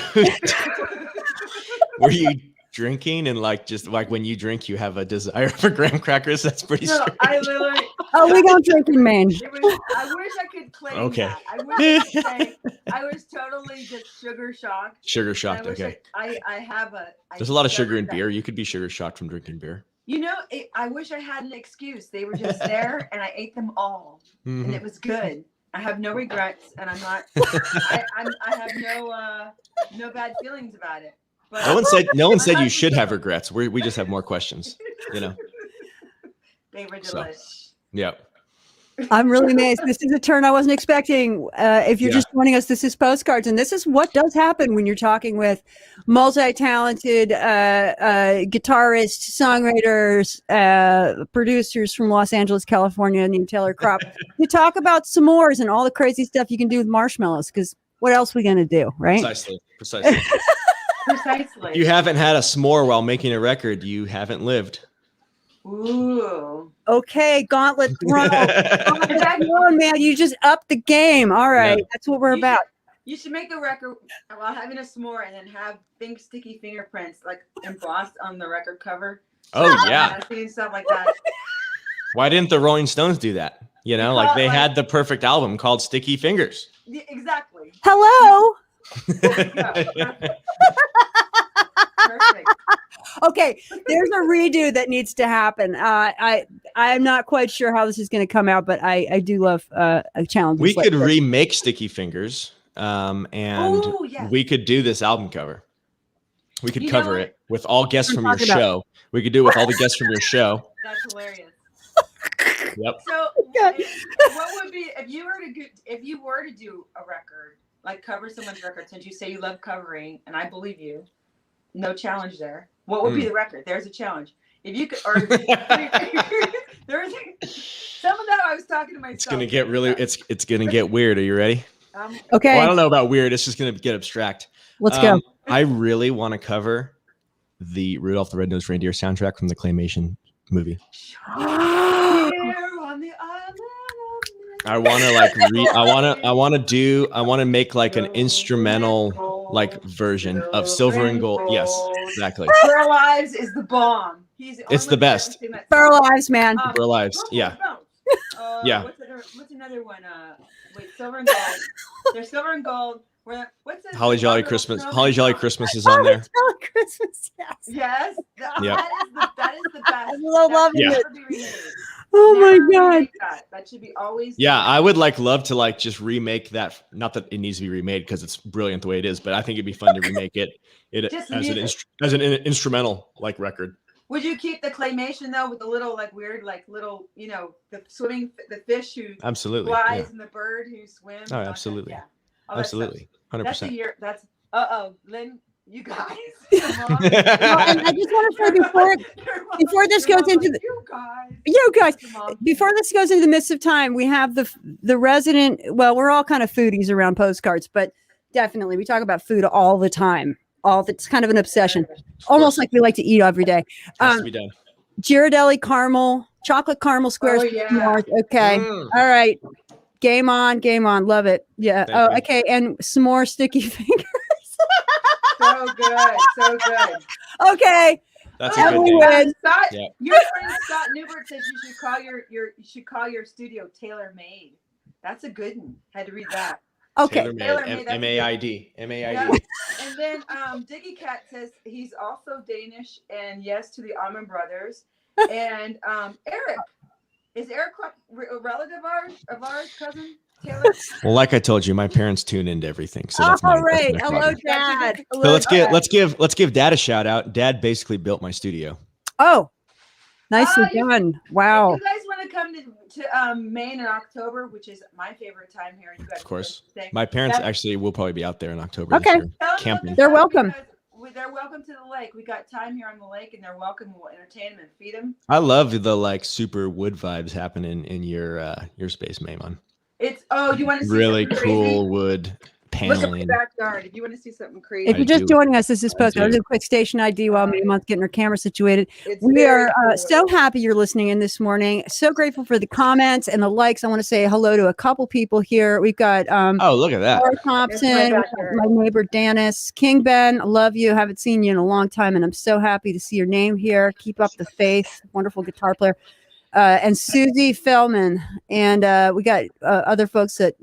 drinking and just when you drink you have a desire for graham crackers? That's pretty strange. I literally we don't drink in Maine. I wish I could claim that. I wish I could say I was totally just sugar shocked. Okay. There's a lot of sugar in beer. You could be sugar shocked from drinking beer. I wish I had an excuse. They were just there and I ate them all. Mm-hmm. And it was good. I have no regrets and I'm not I have no bad feelings about it. But no one said you should have regrets. We just have more questions, They were delish. Yep. I'm really amazed. This is a turn I wasn't expecting. If you're Yeah. just joining us, this is Postcards, and this is what does happen when you're talking with multi-talented guitarists, songwriters, producers from Los Angeles, California, named Taylor Kropp. You talk about s'mores and all the crazy stuff you can do with marshmallows, because what else are we going to do, right? Precisely. Precisely. If you haven't had a s'more while making a record, you haven't lived. Ooh. Okay, gauntlet thrown. Gauntlet thrown, man. You just upped the game. All right, Yeah. that's what we're about. You should make a record while having a s'more and then have sticky fingerprints like embossed on the record cover. Oh yeah. And stuff like that. Why didn't the Rolling Stones do that? You know, like they Like- had the perfect album called Sticky Fingers. Yeah, exactly. Hello. Perfect. Okay, there's a redo that needs to happen. I'm not quite sure how this is going to come out, but I do love a challenge. We like could this. remake Sticky Fingers, and Ooh, yes. we could do this album cover. We could You know cover what? it with all guests from your talking about. show. We could do it with all the guests from your show. That's hilarious. Yep. So, God. what would be if you were to do a record, like cover someone's record? Since you say you love covering, and I believe you, no challenge there. What would be the record? There's a challenge. If you could, or there's some of that I was talking to myself. It's gonna get really. It's gonna get weird. Are you ready? Okay, Well, I don't know about weird. It's just gonna get abstract. let's go. I really want to cover the Rudolph the Red-Nosed Reindeer soundtrack from the claymation movie. Here on the island of I want to like I want to make like an instrumental like version of Silver and Gold. Yes, exactly. For Lives is the bomb. It's the best. For our lives, man. For Lives, yeah. Yeah. What's another one? Wait, Silver and Gold. There's Silver and Gold. What's it? Holly Jolly Christmas. Holly Jolly Christmas is on there. Holly Christmas, yes. Yes. Yep. That is the best. I love loving Yeah. it. Never be remade. Oh Never my god. remake that should be always. Yeah, I would love to like just remake that. Not that it needs to be remade because it's brilliant the way it is, but I think it'd be fun to remake it Just as an instrumental like record. Would you keep the claymation though with the little like weird like little the fish who Absolutely. flies Yeah. and the bird who swims? Oh, absolutely. Yeah. Oh, that's Absolutely. That's 100%. That's Lynn, you guys. Well, and I just want to say before this goes into the, you guys. before this goes into the midst of time, we have the resident. Well, we're all kind of foodies around Postcards, but definitely we talk about food all the time. It's kind of an obsession, almost like we like to eat every day. Has to be done. Ghirardelli caramel, chocolate caramel squares. Oh, yeah. Okay. Mm. All right. Game on. Love it. Yeah. Thank you. Okay. And some more sticky fingers. So good. Okay. That's a good Emily name. wins. Scott, Yeah. your friend Scott Newbert says you should call your studio Taylor Made. That's a good one. Had to read that. Okay. Taylor Taylor Made. Made, that's M-A-I-D. M-A-I-D. Yeah. And then Diggy Cat says he's also Danish and yes to the Allman Brothers. And Eric. Is Eric a relative of ours, cousin Taylor? Well, like I told you, my parents tune into everything. So that's All my, right. that's my Hello, father. Dad. So let's give Dad a shout out. Dad basically built my studio. Oh, nicely you- done. Wow. If you guys want to come to Maine in October, which is my favorite time here, you guys Of course. stay. My parents That's- actually will probably be out there in October. Okay. This year. Tell them camping. about They're the welcome. because they're welcome to the lake. We got time here on the lake, and they're welcome. We'll entertain them and feed them. I love the like super wood vibes happening in your space, Mehuman. It's you want to see Really something cool crazy? wood Look at my paneling. backyard. If you want to see something crazy, If you're I just do. joining us, this is I Postcards. I'll do. do a quick station ID while Mehuman's getting her camera situated. it's We very are cool. so happy you're listening in this morning. So grateful for the comments and the likes. I want to say hello to a couple people here. We've got Oh, look at that. Laura Thompson, It's my we've got backyard. my neighbor Dennis, King Ben. I love you. Haven't seen you in a long time, and I'm so happy to see your name here. Keep up the faith. Wonderful guitar player. And Susie Fellman. And we got other folks that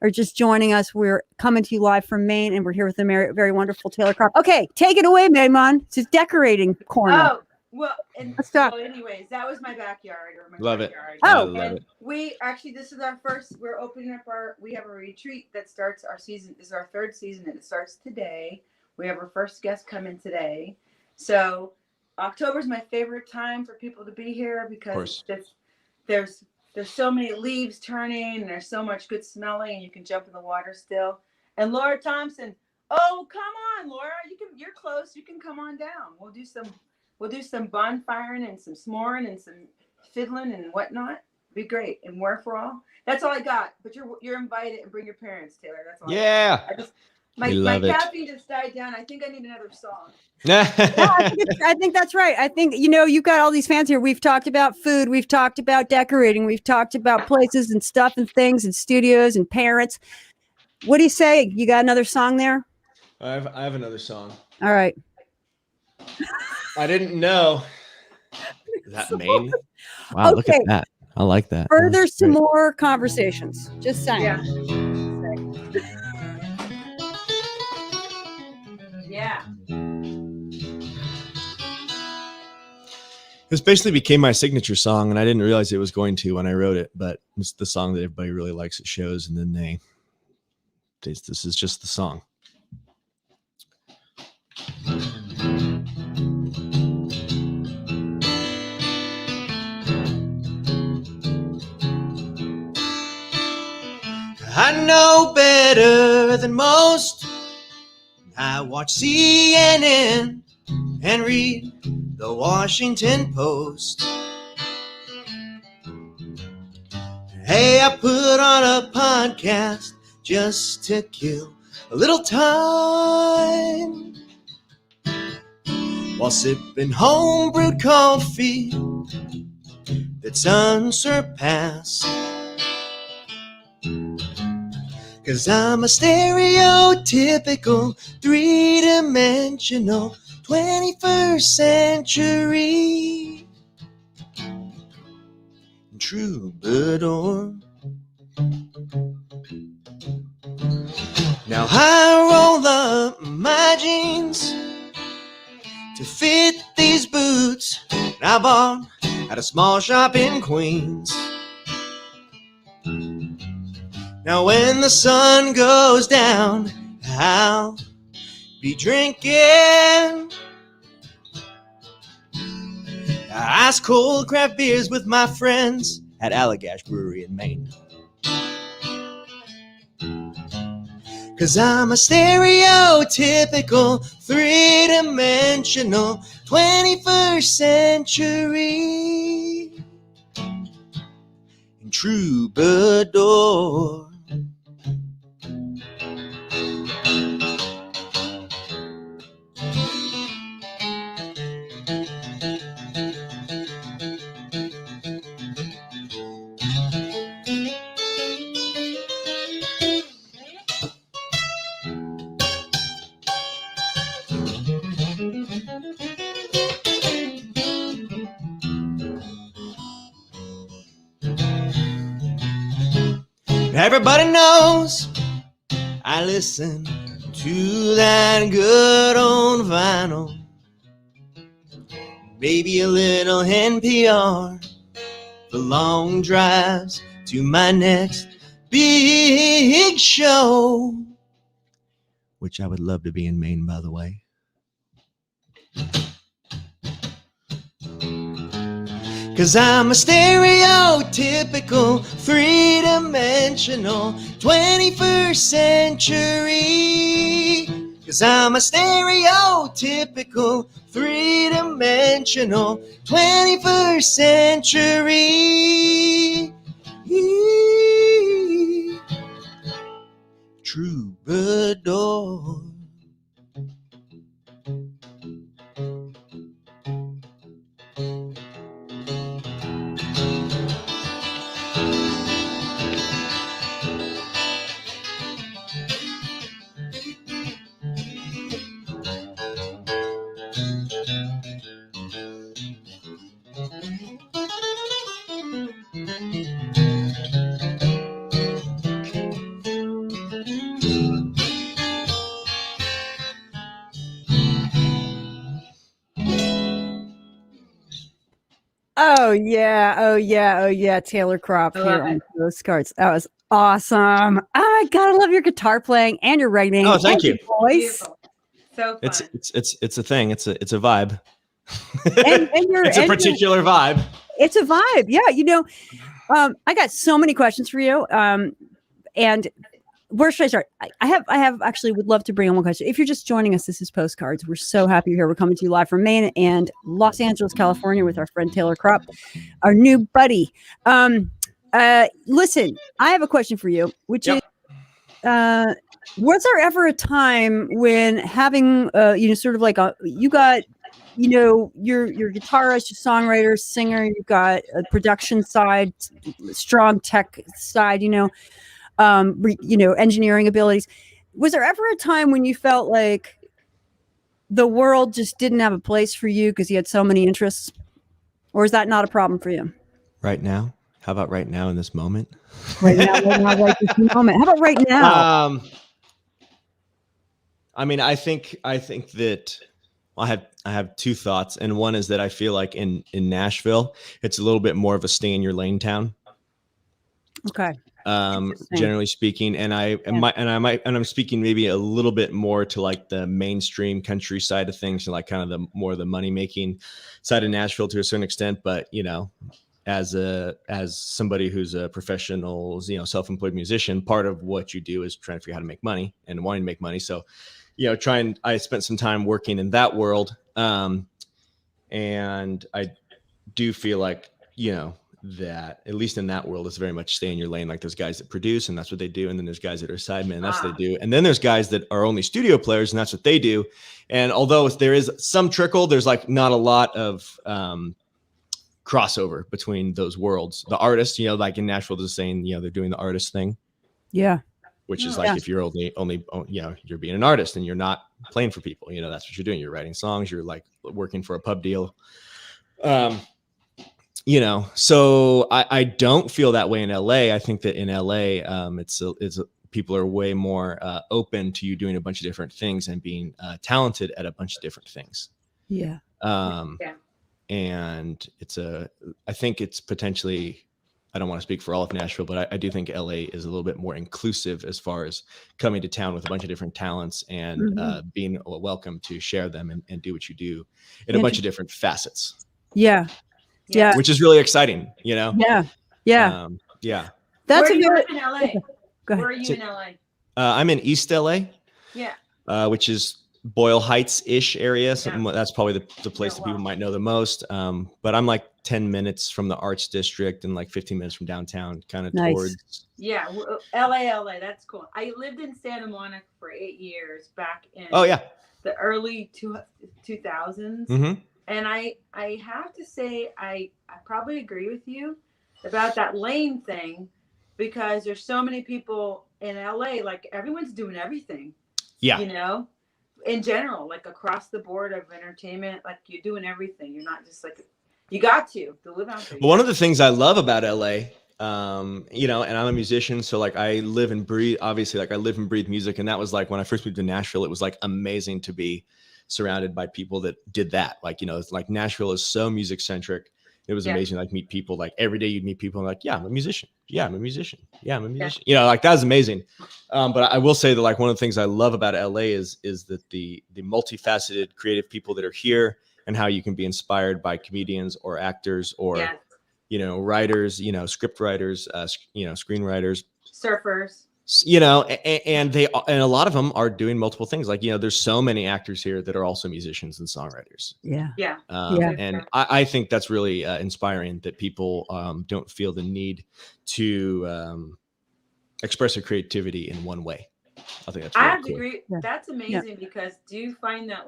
are just joining us. We're coming to you live from Maine, and we're here with the very wonderful Taylor Kropp. Okay, take it away, Mehuman. It's his decorating corner. Oh well, and Let's talk. well, anyways, that was my backyard or my Love it. backyard. Oh. I love And it. we actually, this is our first. We're opening up we have a retreat that starts our season. This is our third season, and it starts today. We have our first guest coming today. So October is my favorite time for people to be here because course. there's there's so many leaves turning and there's so much good smelling and you can jump in the water still. And Laura Thompson, oh, come on, Laura, you're close. You can come on down. We'll do some bonfiring and some s'moring and some fiddling and whatnot. Be great. And where for all. That's all I got. But you're invited, and bring your parents, Taylor. That's all. Yeah. My caffeine just died down. I think I need another song. Yeah, I think that's right. I think, you've got all these fans here. We've talked about food. We've talked about decorating. We've talked about places and stuff and things and studios and parents. What do you say? You got another song there? I have another song. All right. I didn't know. Is that Maine? Wow, look at that. I like that. Further some more conversations. Just saying. Yeah. Yeah. This basically became my signature song, and I didn't realize it was going to when I wrote it, but it's the song that everybody really likes at shows, and then this is just the song. I know better than most. I watch CNN and read the Washington Post. Hey, I put on a podcast just to kill a little time while sipping homebrewed coffee that's unsurpassed. 'Cause I'm a stereotypical, three-dimensional 21st century troubadour. Now I roll up my jeans to fit these boots I bought at a small shop in Queens. Now when the sun goes down, I'll be drinking ice cold craft beers with my friends at Allagash Brewery in Maine. 'Cause I'm a stereotypical, three-dimensional 21st century troubadour. Everybody knows I listen to that good old vinyl, maybe a little NPR for long drives to my next big show, which I would love to be in Maine, by the way. 'Cause I'm a stereotypical, three-dimensional 21st century. 'Cause I'm a stereotypical, three-dimensional 21st century troubadour. Oh yeah, Taylor Kropp here on Postcards. That was awesome. Oh my God, I love your guitar playing and your writing. Oh, thank you. Your voice. Beautiful. So fun. It's a thing. It's a vibe. And It's a particular vibe. It's a vibe. Yeah, I got so many questions for you. And where should I start? I have actually would love to bring on one question. If you're just joining us, this is Postcards. We're so happy you're here. We're coming to you live from Maine and Los Angeles, California, with our friend TAYLOR KROPP, our new buddy. Listen, I have a question for you, which is, was there ever a time when having, sort of like you got, your guitarist, your songwriter, singer, you've got a production side, strong tech side, engineering abilities. Was there ever a time when you felt like the world just didn't have a place for you because you had so many interests? Or is that not a problem for you? Right now? How about right now in this moment? Right now, right this moment. How about right now? I mean, I think that I have two thoughts, and one is that I feel like in Nashville, it's a little bit more of a stay in your lane town. Okay. Generally speaking, and I'm speaking maybe a little bit more to like the mainstream country side of things, and like kind of the more the money making side of Nashville to a certain extent. But as somebody who's a professional, self-employed musician, part of what you do is trying to figure out how to make money and wanting to make money. So, I spent some time working in that world. And I do feel like, that at least in that world, it's very much stay in your lane. Like there's guys that produce and that's what they do. And then there's guys that are sidemen and that's what they do. And then there's guys that are only studio players and that's what they do. And although there is some trickle, there's like not a lot of, crossover between those worlds. The artists, like in Nashville, they're saying, they're doing the artist thing. Yeah. Which is like, if you're only, you're being an artist and you're not playing for people, that's what you're doing. You're writing songs. You're like working for a pub deal. So I don't feel that way in LA. I think that in LA, people are way more open to you doing a bunch of different things and being talented at a bunch of different things. Yeah. And I think it's potentially, I don't want to speak for all of Nashville, but I do think LA is a little bit more inclusive as far as coming to town with a bunch of different talents and being welcome to share them and do what you do in a bunch of different facets. Yeah. Yeah. Which is really exciting, Yeah. Yeah. That's Where are you in LA? Go ahead. Where are you in LA? I'm in East LA. Yeah. Which is Boyle Heights-ish area. That's probably the place that people might know the most. But I'm like 10 minutes from the Arts District and like 15 minutes from downtown, kind of towards. Yeah, LA. That's cool. I lived in Santa Monica for 8 years back in the early 2000s. Mm-hmm. And I have to say, I probably agree with you about that lane thing because there's so many people in LA, like everyone's doing everything. Yeah. In general, like across the board of entertainment, like you're doing everything. You're not just like, you got to live out there. Well, one of the things I love about LA, and I'm a musician. So like I live and breathe music. And that was like, when I first moved to Nashville, it was like amazing to be surrounded by people that did that. Like, it's like Nashville is so music centric. It was amazing. Like meet people, like every day you'd meet people and like, yeah, I'm a musician. Yeah, I'm a musician. Yeah, I'm a musician. Like that was amazing. But I will say that like one of the things I love about LA is that the multifaceted creative people that are here and how you can be inspired by comedians or actors or, writers, script writers, screenwriters, surfers, and a lot of them are doing multiple things. Like, there's so many actors here that are also musicians and songwriters. And I think that's really inspiring that people don't feel the need to express their creativity in one way. I think that's really cool. Agree. Yeah. That's amazing because do you find that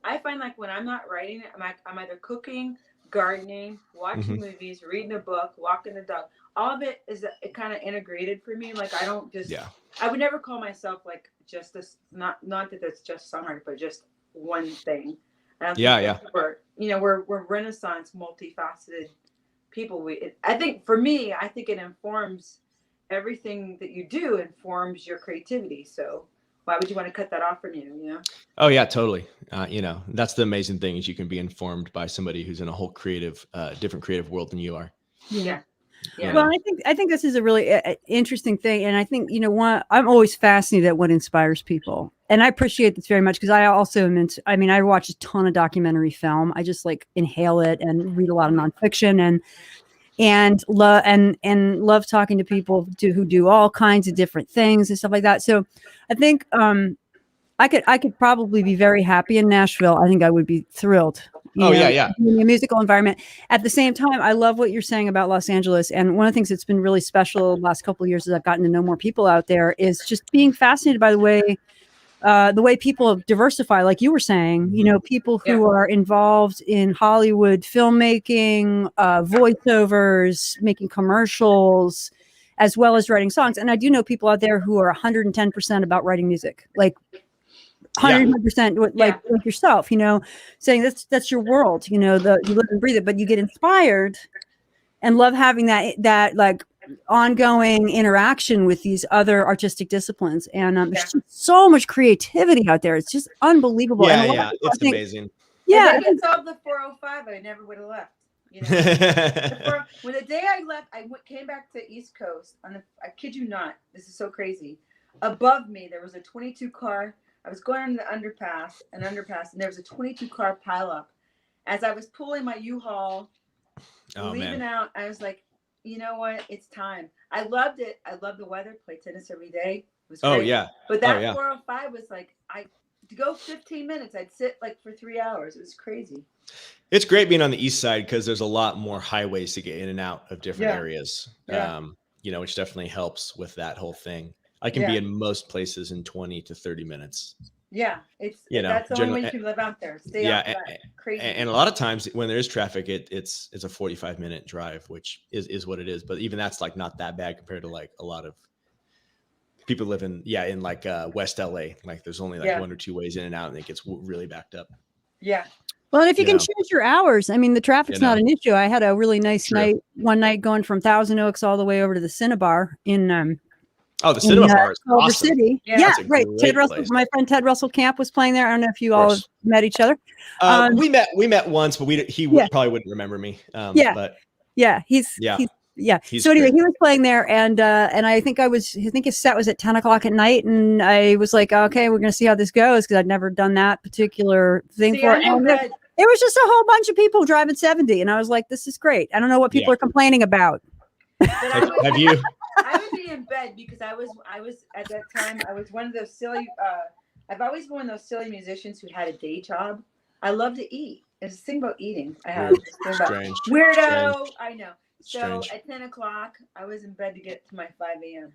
I find when I'm not writing, I'm either cooking, gardening, watching movies, reading a book, walking the dog. All of it is kind of integrated for me. Like I don't just, I would never call myself like just this, not that it's just songwriter, but just one thing. We're Renaissance, multifaceted people. I think for me, it informs everything that you do informs your creativity. So why would you want to cut that off from you? Oh yeah, totally. That's the amazing thing is you can be informed by somebody who's in a whole different creative world than you are. Yeah. Well, I think this is a really interesting thing, and I think I'm always fascinated at what inspires people, and I appreciate this very much because I also am I watch a ton of documentary film. I just like inhale it and read a lot of nonfiction, and love talking to people who do all kinds of different things and stuff like that. So I think I could probably be very happy in Nashville. I think I would be thrilled. Yeah. In a musical environment. At the same time, I love what you're saying about Los Angeles. And one of the things that's been really special the last couple of years as I've gotten to know more people out there is just being fascinated by the way people diversify, like you were saying, people who are involved in Hollywood filmmaking, voiceovers, making commercials, as well as writing songs. And I do know people out there who are 110% about writing music, like 100% like yourself, saying that's your world, you live and breathe it, but you get inspired and love having that like ongoing interaction with these other artistic disciplines. And there's just so much creativity out there. It's just unbelievable. It's amazing. Yeah. If I could solve the 405, I never would have left. When the day I left, came back to East Coast I kid you not, this is so crazy. Above me, there was a 22 car. I was going on the underpass, and there was a 22 car pileup. As I was pulling my U-Haul, leaving out, I was like, you know what? It's time. I loved it. I loved the weather. Played tennis every day. It was great. Oh yeah. But that 405 was like, to go 15 minutes, I'd sit like for 3 hours. It was crazy. It's great being on the east side because there's a lot more highways to get in and out of different areas. Yeah. Which definitely helps with that whole thing. I can be in most places in 20 to 30 minutes. Yeah, that's the only way you can live out there. Stay out there. Crazy. And a lot of times when there is traffic, it's a 45-minute drive, which is what it is. But even that's like not that bad compared to like a lot of people live in like West LA. Like there's only like one or two ways in and out, and it gets really backed up. Yeah. Well, and if you can choose your hours, I mean, the traffic's not an issue. I had a really nice one night going from Thousand Oaks all the way over to the Cinnabar in the Cinema Bar is Culver awesome. City. Yeah, right. Ted Russell, my friend Ted Russell Camp was playing there. I don't know if you all have met each other. We met once, but he probably wouldn't remember me. He's so anyway, he was playing there, and I think his set was at 10 o'clock at night, and I was like, okay, we're gonna see how this goes because I'd never done that particular thing before. It was just a whole bunch of people driving 70, and I was like, this is great. I don't know what people are complaining about. Have you? I would be in bed because I was at that time, I was one of those silly, I've always been one of those silly musicians who had a day job. I love to eat. There's a thing about eating. I have Strange. Weirdo. Strange. I know. So Strange. At 10 o'clock, I was in bed to get to my 5 a.m.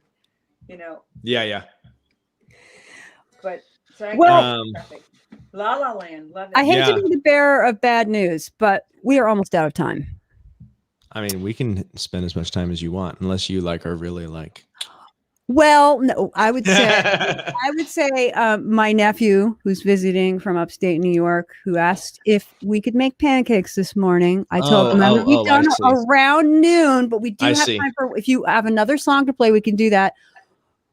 Yeah. But so perfect. La La Land. Love it. I hate to be the bearer of bad news, but we are almost out of time. I mean, we can spend as much time as you want, unless you are really like. Well, no, I would say my nephew who's visiting from upstate New York, who asked if we could make pancakes this morning. I told him we've done around noon, but we do have time for, if you have another song to play, we can do that.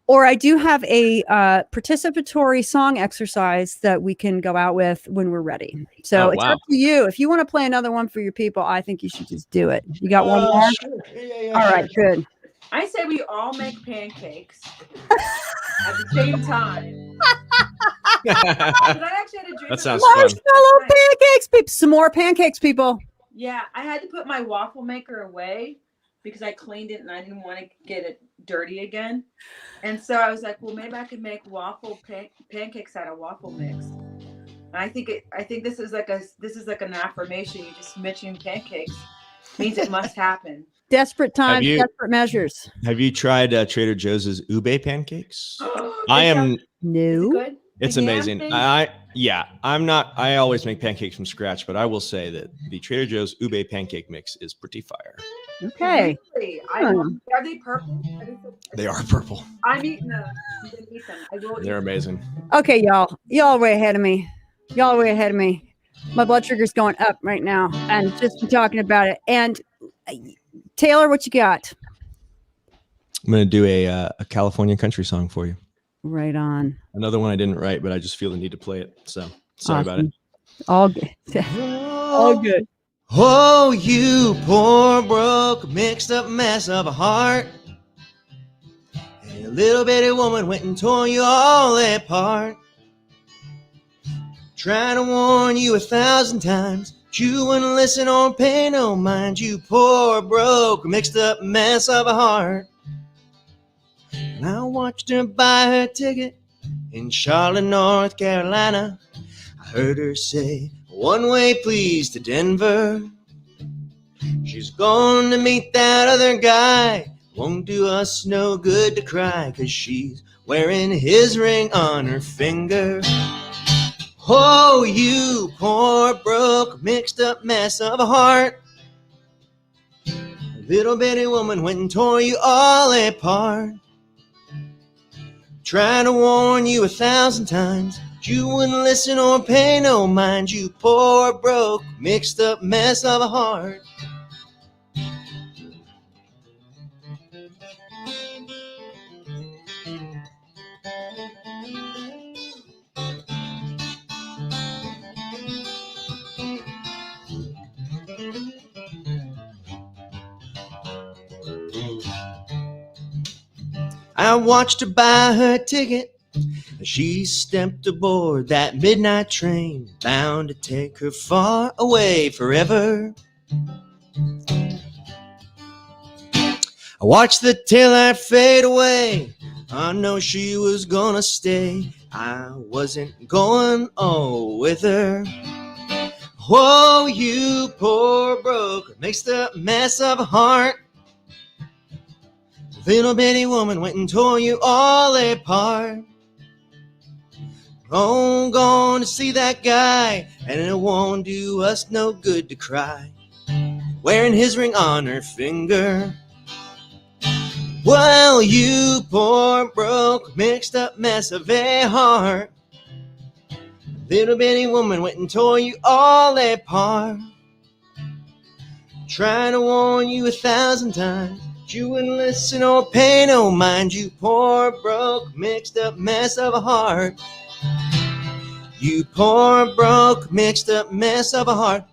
Or I do have a participatory song exercise that we can go out with when we're ready. So it's up to you. If you want to play another one for your people, I think you should just do it. You got one more? Sure. Yeah, all right, good. I say we all make pancakes at the same time. I actually had a dream. That sounds marshmallow pancakes, people. Some more pancakes, people. Yeah, I had to put my waffle maker away because I cleaned it and I didn't want to get it dirty again. And so I was like, well, maybe I could make pancakes out of waffle mix. And I think this is like an affirmation. You just mentioning pancakes means it must happen. Desperate times, desperate measures. Have you tried Trader Joe's ube pancakes? No. It's amazing. I always make pancakes from scratch, but I will say that the Trader Joe's ube pancake mix is pretty fire. Okay. Really? Are they purple? They are purple. I'm eating them. I'm gonna eat them. They're amazing. Okay, y'all. Y'all way ahead of me. My blood sugar's going up right now, and just talking about it. And Taylor, what you got? I'm going to do a California country song for you. Right on. Another one I didn't write, but I just feel the need to play it. So sorry about it. All good. All good. Oh, you poor, broke, mixed up mess of a heart. A little bitty woman went and tore you all apart. Trying to warn you 1,000 times, You wouldn't listen or pay no mind, you poor, broke, mixed up mess of a heart. And I watched her buy her ticket in Charlotte, North Carolina. I heard her say, one way please to Denver. She's going to meet that other guy. Won't do us no good to cry, 'cause she's wearing his ring on her finger. Oh, you poor, broke, mixed up mess of a heart. A little bitty woman went and tore you all apart. Trying to warn you 1,000 times, you wouldn't listen or pay no mind. You poor, broke, mixed up mess of a heart. I watched her buy her ticket as she stepped aboard that midnight train bound to take her far away forever. I watched the taillight fade away. I know she was gonna stay. I wasn't going with her. Whoa, you poor, broke, mixed up mess of a heart. Little bitty woman went and tore you all apart. Oh, going to see that guy, and it won't do us no good to cry. Wearing his ring on her finger. Well, you poor, broke, mixed up mess of a heart. Little bitty woman went and tore you all apart. Trying to warn you 1,000 times, you wouldn't listen or pay no mind. You poor, broke, mixed up mess of a heart. You poor, broke, mixed up mess of a heart.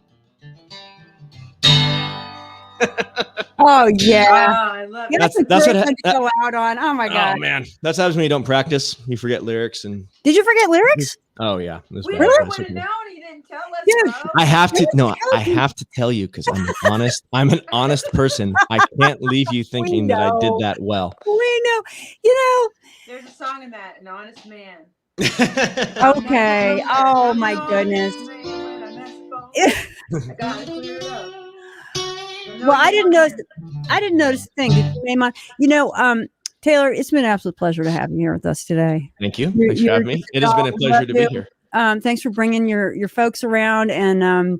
Oh yeah. Oh, I love Yeah, it. that's a That's great what one to go out on. Oh my god. Oh man, that's happens when you don't practice. You forget lyrics and. Did you forget lyrics? Oh yeah. That's We bad. really That's would have okay. known. You didn't tell us. Dude, bro. I have to no. Tell I me. have to tell you because I'm honest. I'm an honest person. I can't leave you thinking that I did know. that well. We know. You There's a song in that, An Honest Man. know. Okay. Oh my goodness. I gotta clear it up. Well, I didn't notice. I didn't notice a thing. Did you, Mehuman? You know, Taylor, it's been an absolute pleasure to have you here with us today. Thank you. You're- Thanks for you're having me. just It has been a all pleasure to be you. here. Thanks for bringing your folks around, and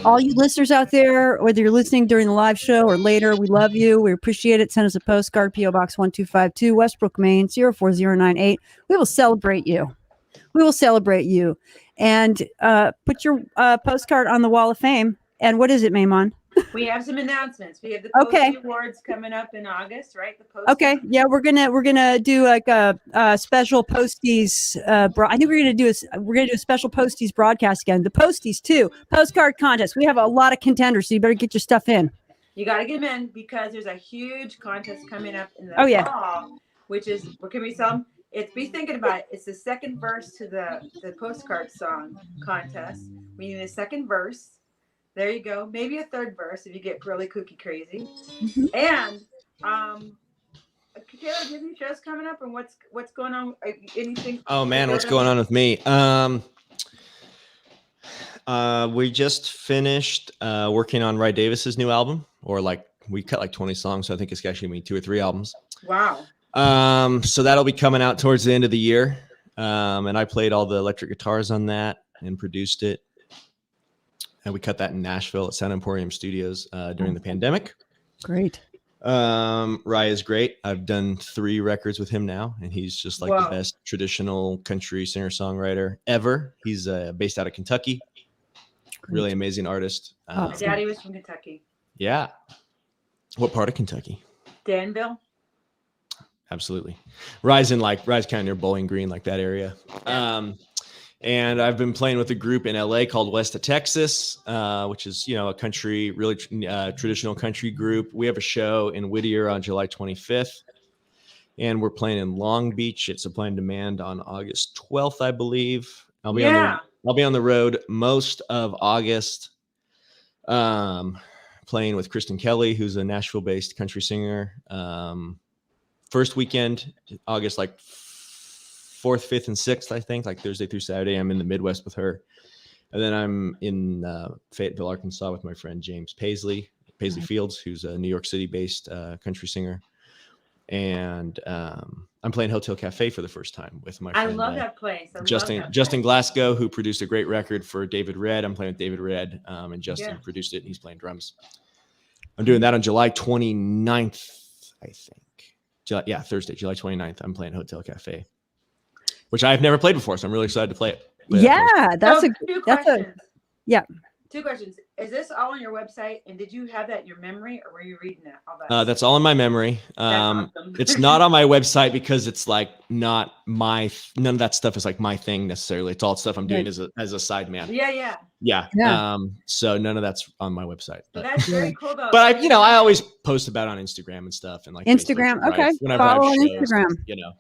all you listeners out there, whether you're listening during the live show or later, we love you. We appreciate it. Send us a postcard, P.O. Box 1252, Westbrook, Maine 04098. We will celebrate you. We will celebrate you, and put your postcard on the Wall of Fame. And what is it, Mehuman? We have some announcements. We have the Okay. Posty Awards coming up in August, right? The Posty. Okay, yeah, we're gonna do like a special Posties. I think we're gonna do a special Posties broadcast again. The Posties too, postcard contest. We have a lot of contenders, so you better get your stuff in. You got to get them in because there's a huge contest coming up in the fall, which is what can we sell? It's be thinking about it. It's the second verse to the postcard song contest. We need a second verse. There you go. Maybe a third verse if you get really kooky crazy. Mm-hmm. And Taylor, do you have any shows coming up and what's going on? Anything? Oh man, what's going on with me? We just finished working on Ry Davis's new album, or like we cut like 20 songs, so I think it's actually gonna be 2 or 3 albums. Wow. So that'll be coming out towards the end of the year. And I played all the electric guitars on that and produced it. And we cut that in Nashville at Sound Emporium Studios during the pandemic. Great. Ry is great. I've done 3 records with him now, and he's just like the best traditional country singer-songwriter ever. He's based out of Kentucky. Great. Really amazing artist. My daddy was from Kentucky. Yeah. What part of Kentucky? Danville. Absolutely. Ry's kind of near Bowling Green, like that area. And I've been playing with a group in LA called West of Texas, which is, a country, really traditional country group. We have a show in Whittier on July 25th, and we're playing in Long Beach at Supply and Demand on August 12th, I believe. I'll be on the road most of August. Playing with Kristen Kelly, who's a Nashville-based country singer. First weekend, August, like 4th, 5th, and 6th, I think, like Thursday through Saturday. I'm in the Midwest with her. And then I'm in Fayetteville, Arkansas with my friend James Paisley Fields, who's a New York City-based country singer. And I'm playing Hotel Cafe for the first time with my friend. I love that place. Justin Glasgow, who produced a great record for David Redd. I'm playing with David Redd, and Justin produced it, and he's playing drums. I'm doing that on July 29th, I think. Thursday, July 29th. I'm playing Hotel Cafe, which I've never played before, so I'm really excited to play it. That's yeah. 2 questions. Is this all on your website? And did you have that in your memory, or were you reading that? That's all in my memory. Awesome. It's not on my website because it's like not my. None of that stuff is like my thing necessarily. It's all stuff I'm doing as a side man. Yeah. So none of that's on my website. But that's very cool though. But I always post about it on Instagram and stuff, and like Instagram. Facebook, Okay. Whenever Follow I have on shows, Instagram.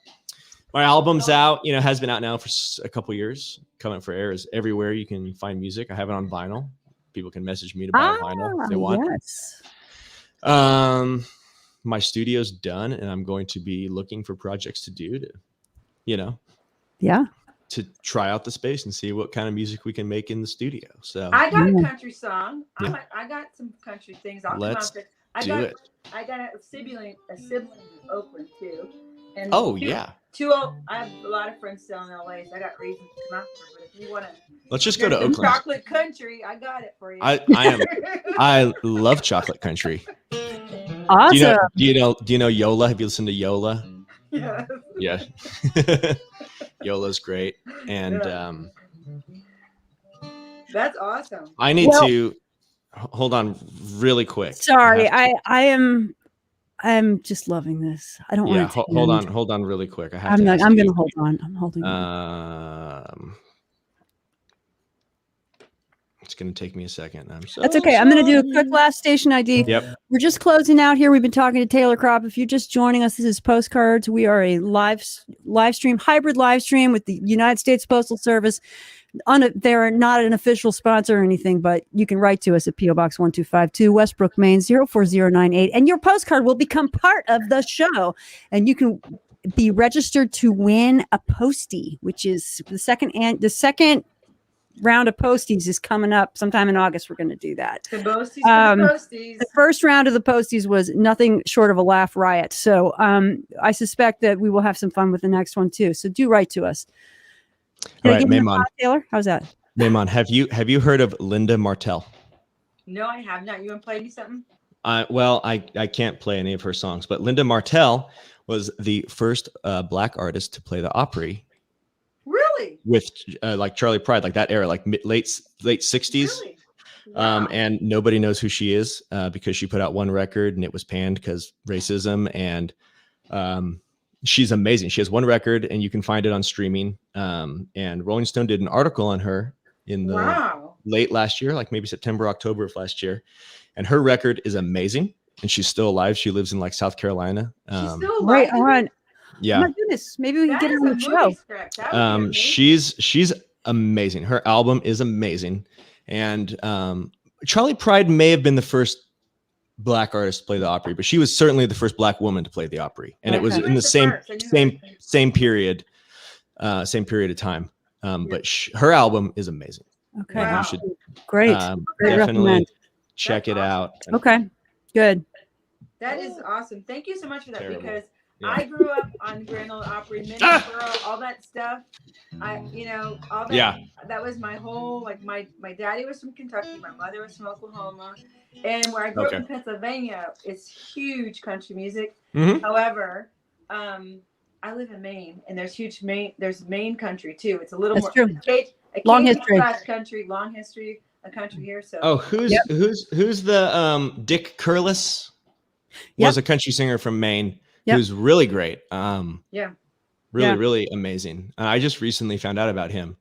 My album's out. Has been out now for a couple years. Coming for air is everywhere you can find music. I have it on vinyl. People can message me to buy a vinyl if they want. Yes. My studio's done, and I'm going to be looking for projects to do to try out the space and see what kind of music we can make in the studio. So I got a country song. I got some country things. Let's do it. I got a sibling in Oakland too. And I have a lot of friends still in LA, so I got reasons to come out there. But if you want to, let's just go to Oakland. Chocolate country, I got it for you. I love chocolate country. Awesome. Do you know Yola? Have you listened to Yola? Yeah. Yola's great, and that's awesome. I need to hold on really quick. Sorry, I'm just loving this. I don't want to. Hold on really quick. I'm going to hold on. I'm holding on. It's going to take me a second. That's okay. I'm going to do a quick last station ID. Yep. We're just closing out here. We've been talking to Taylor Kropp. If you're just joining us, this is Postcards. We are a hybrid live stream with the United States Postal Service. They're not an official sponsor or anything, but you can write to us at P.O. Box 1252, Westbrook, Maine 04098, and your postcard will become part of the show. And you can be registered to win a postie, which is the second round of posties is coming up sometime in August. We're going to do that. The posties. The first round of the posties was nothing short of a laugh riot. So I suspect that we will have some fun with the next one too. So do write to us. All right, Mehuman. Taylor, how's that? Mehuman, have you heard of Linda Martell? No, I have not. You want to play me something? Well, I can't play any of her songs, but Linda Martell was the first Black artist to play the Opry. Really? With like Charlie Pride, like that era, like late 60s. Really? Wow. And nobody knows who she is because she put out one record and it was panned because racism. And she's amazing. She has one record and you can find it on streaming. And Rolling Stone did an article on her in the late last year, like maybe September, October of last year. And her record is amazing. And she's still alive. She lives in like South Carolina. She's still alive. Right on. Yeah. Oh my goodness. Maybe we can get her on the show. She's amazing. Her album is amazing. And Charlie Pride may have been the first Black artist to play the Opry, but she was certainly the first Black woman to play the Opry. And it was in the same period of time. But her album is amazing. Okay. Wow. You should Great. definitely check it out. Okay. Good. That is awesome. Thank you so much for that. Terrible. Because Yeah. I grew up on Grand Ole Opry, Middleborough, all that stuff. All that. Yeah. That was my whole, like, my daddy was from Kentucky, my mother was from Oklahoma, and where I grew up in Pennsylvania, it's huge country music. Mm-hmm. However, I live in Maine, and there's there's Maine country too. It's a little more true. long history. Long history of country here. So who's the Dick Curlis? Was a country singer from Maine. Who's really great. Really amazing. I just recently found out about him.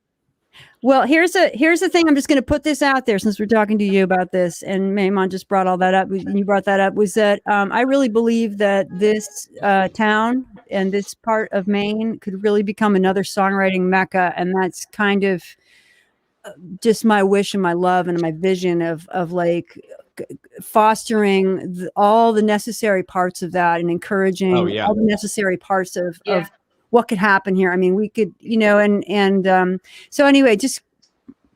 Well, here's the thing. I'm just going to put this out there since we're talking to you about this, and Mehuman just brought all that up. You brought that up. Was that I really believe that this town and this part of Maine could really become another songwriting mecca, and that's kind of just my wish and my love and my vision of like fostering all the necessary parts of that and encouraging Oh, yeah. all the necessary parts of what could happen here. I mean, we could, so anyway, just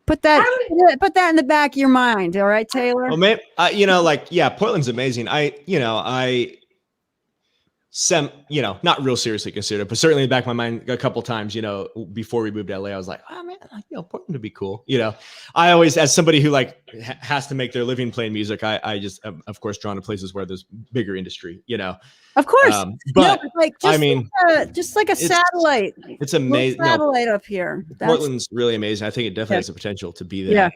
put that in the back of your mind. All right, Taylor. Well, man, Portland's amazing. Not real seriously considered it, but certainly in the back of my mind a couple times, before we moved to LA, I was like, oh man, Portland would be cool. I always, as somebody who has to make their living playing music, I just, of course, drawn to places where there's bigger industry, Of course. But just like a satellite. It's amazing. Satellite up here. Portland's really amazing. I think it definitely has the potential to be that. Yeah.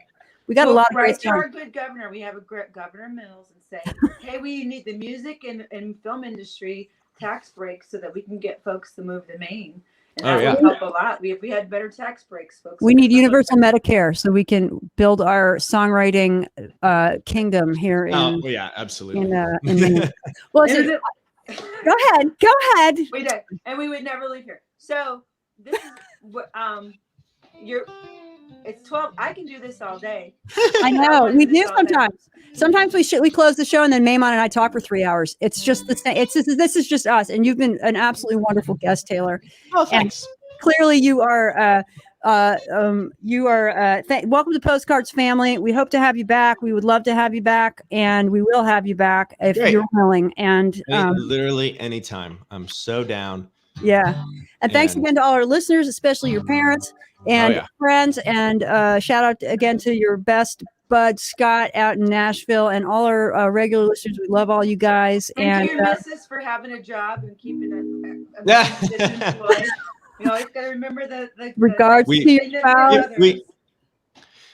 We got a lot of great our good governor. We have a great Governor Mills and say, hey, we need the music and film industry tax breaks so that we can get folks to move to Maine. And that would help a lot. If we had better tax breaks, folks. We need universal Medicare so we can build our songwriting kingdom here. Absolutely. Go ahead. We did, and we would never leave here. So this is what it's 12. I can do this all day. I know we do sometimes. Sometimes we close the show and then Mehuman and I talk for 3 hours. It's just the same. This is just us, and you've been an absolutely wonderful guest, Taylor. Oh, thanks. And clearly, you are. Welcome to Postcards family. We hope to have you back. We would love to have you back, and we will have you back if you're willing. And literally anytime. I'm so down. Yeah. And thanks again to all our listeners, especially your parents and friends. And shout out again to your best bud, Scott, out in Nashville, and all our regular listeners. We love all you guys. And to your missus for having a job and keeping it employed. You always got to remember the regards to your spouse.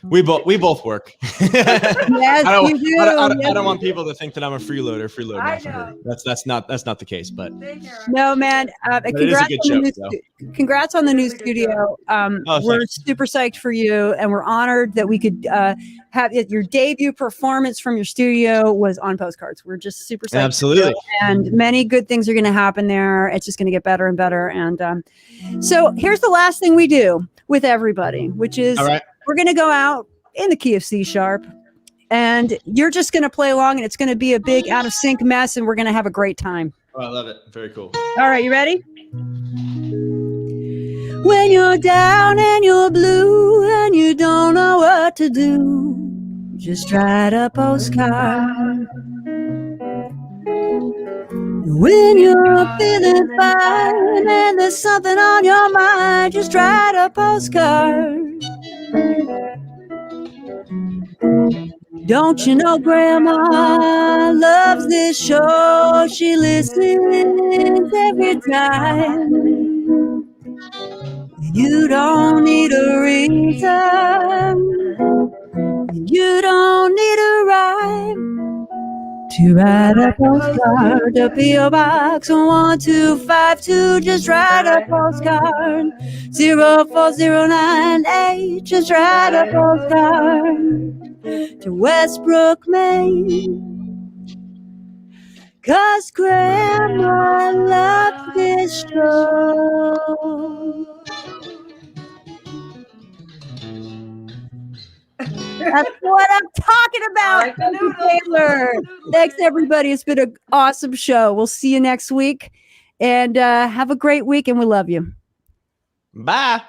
We both work. Yes, you do. I don't want people to think that I'm a freeloader. I know. That's not the case. But no, man. Congrats on the new studio. We're super psyched for you, and we're honored that we could have your debut performance from your studio was on Postcards. We're just super psyched. Absolutely. And many good things are going to happen there. It's just going to get better and better. And so here's the last thing we do with everybody, which is we're going to go out in the key of C sharp, and you're just going to play along, and it's going to be a big out of sync mess, and we're going to have a great time. Oh, I love it. Very cool. All right, you ready? When you're down and you're blue and you don't know what to do, just write a postcard. When you're feeling fine and there's something on your mind, just write a postcard. Don't you know Grandma loves this show? She listens every time. You don't need a reason. You don't need a rhyme to write a postcard. To P.O. Box 1252. Just write a postcard. 04098. Just write a postcard to Westbrook, Maine. 'Cause Grandma loves this show. That's what I'm talking about. Thank you, Taylor. Thanks, everybody. It's been an awesome show. We'll see you next week. And have a great week, and we love you. Bye.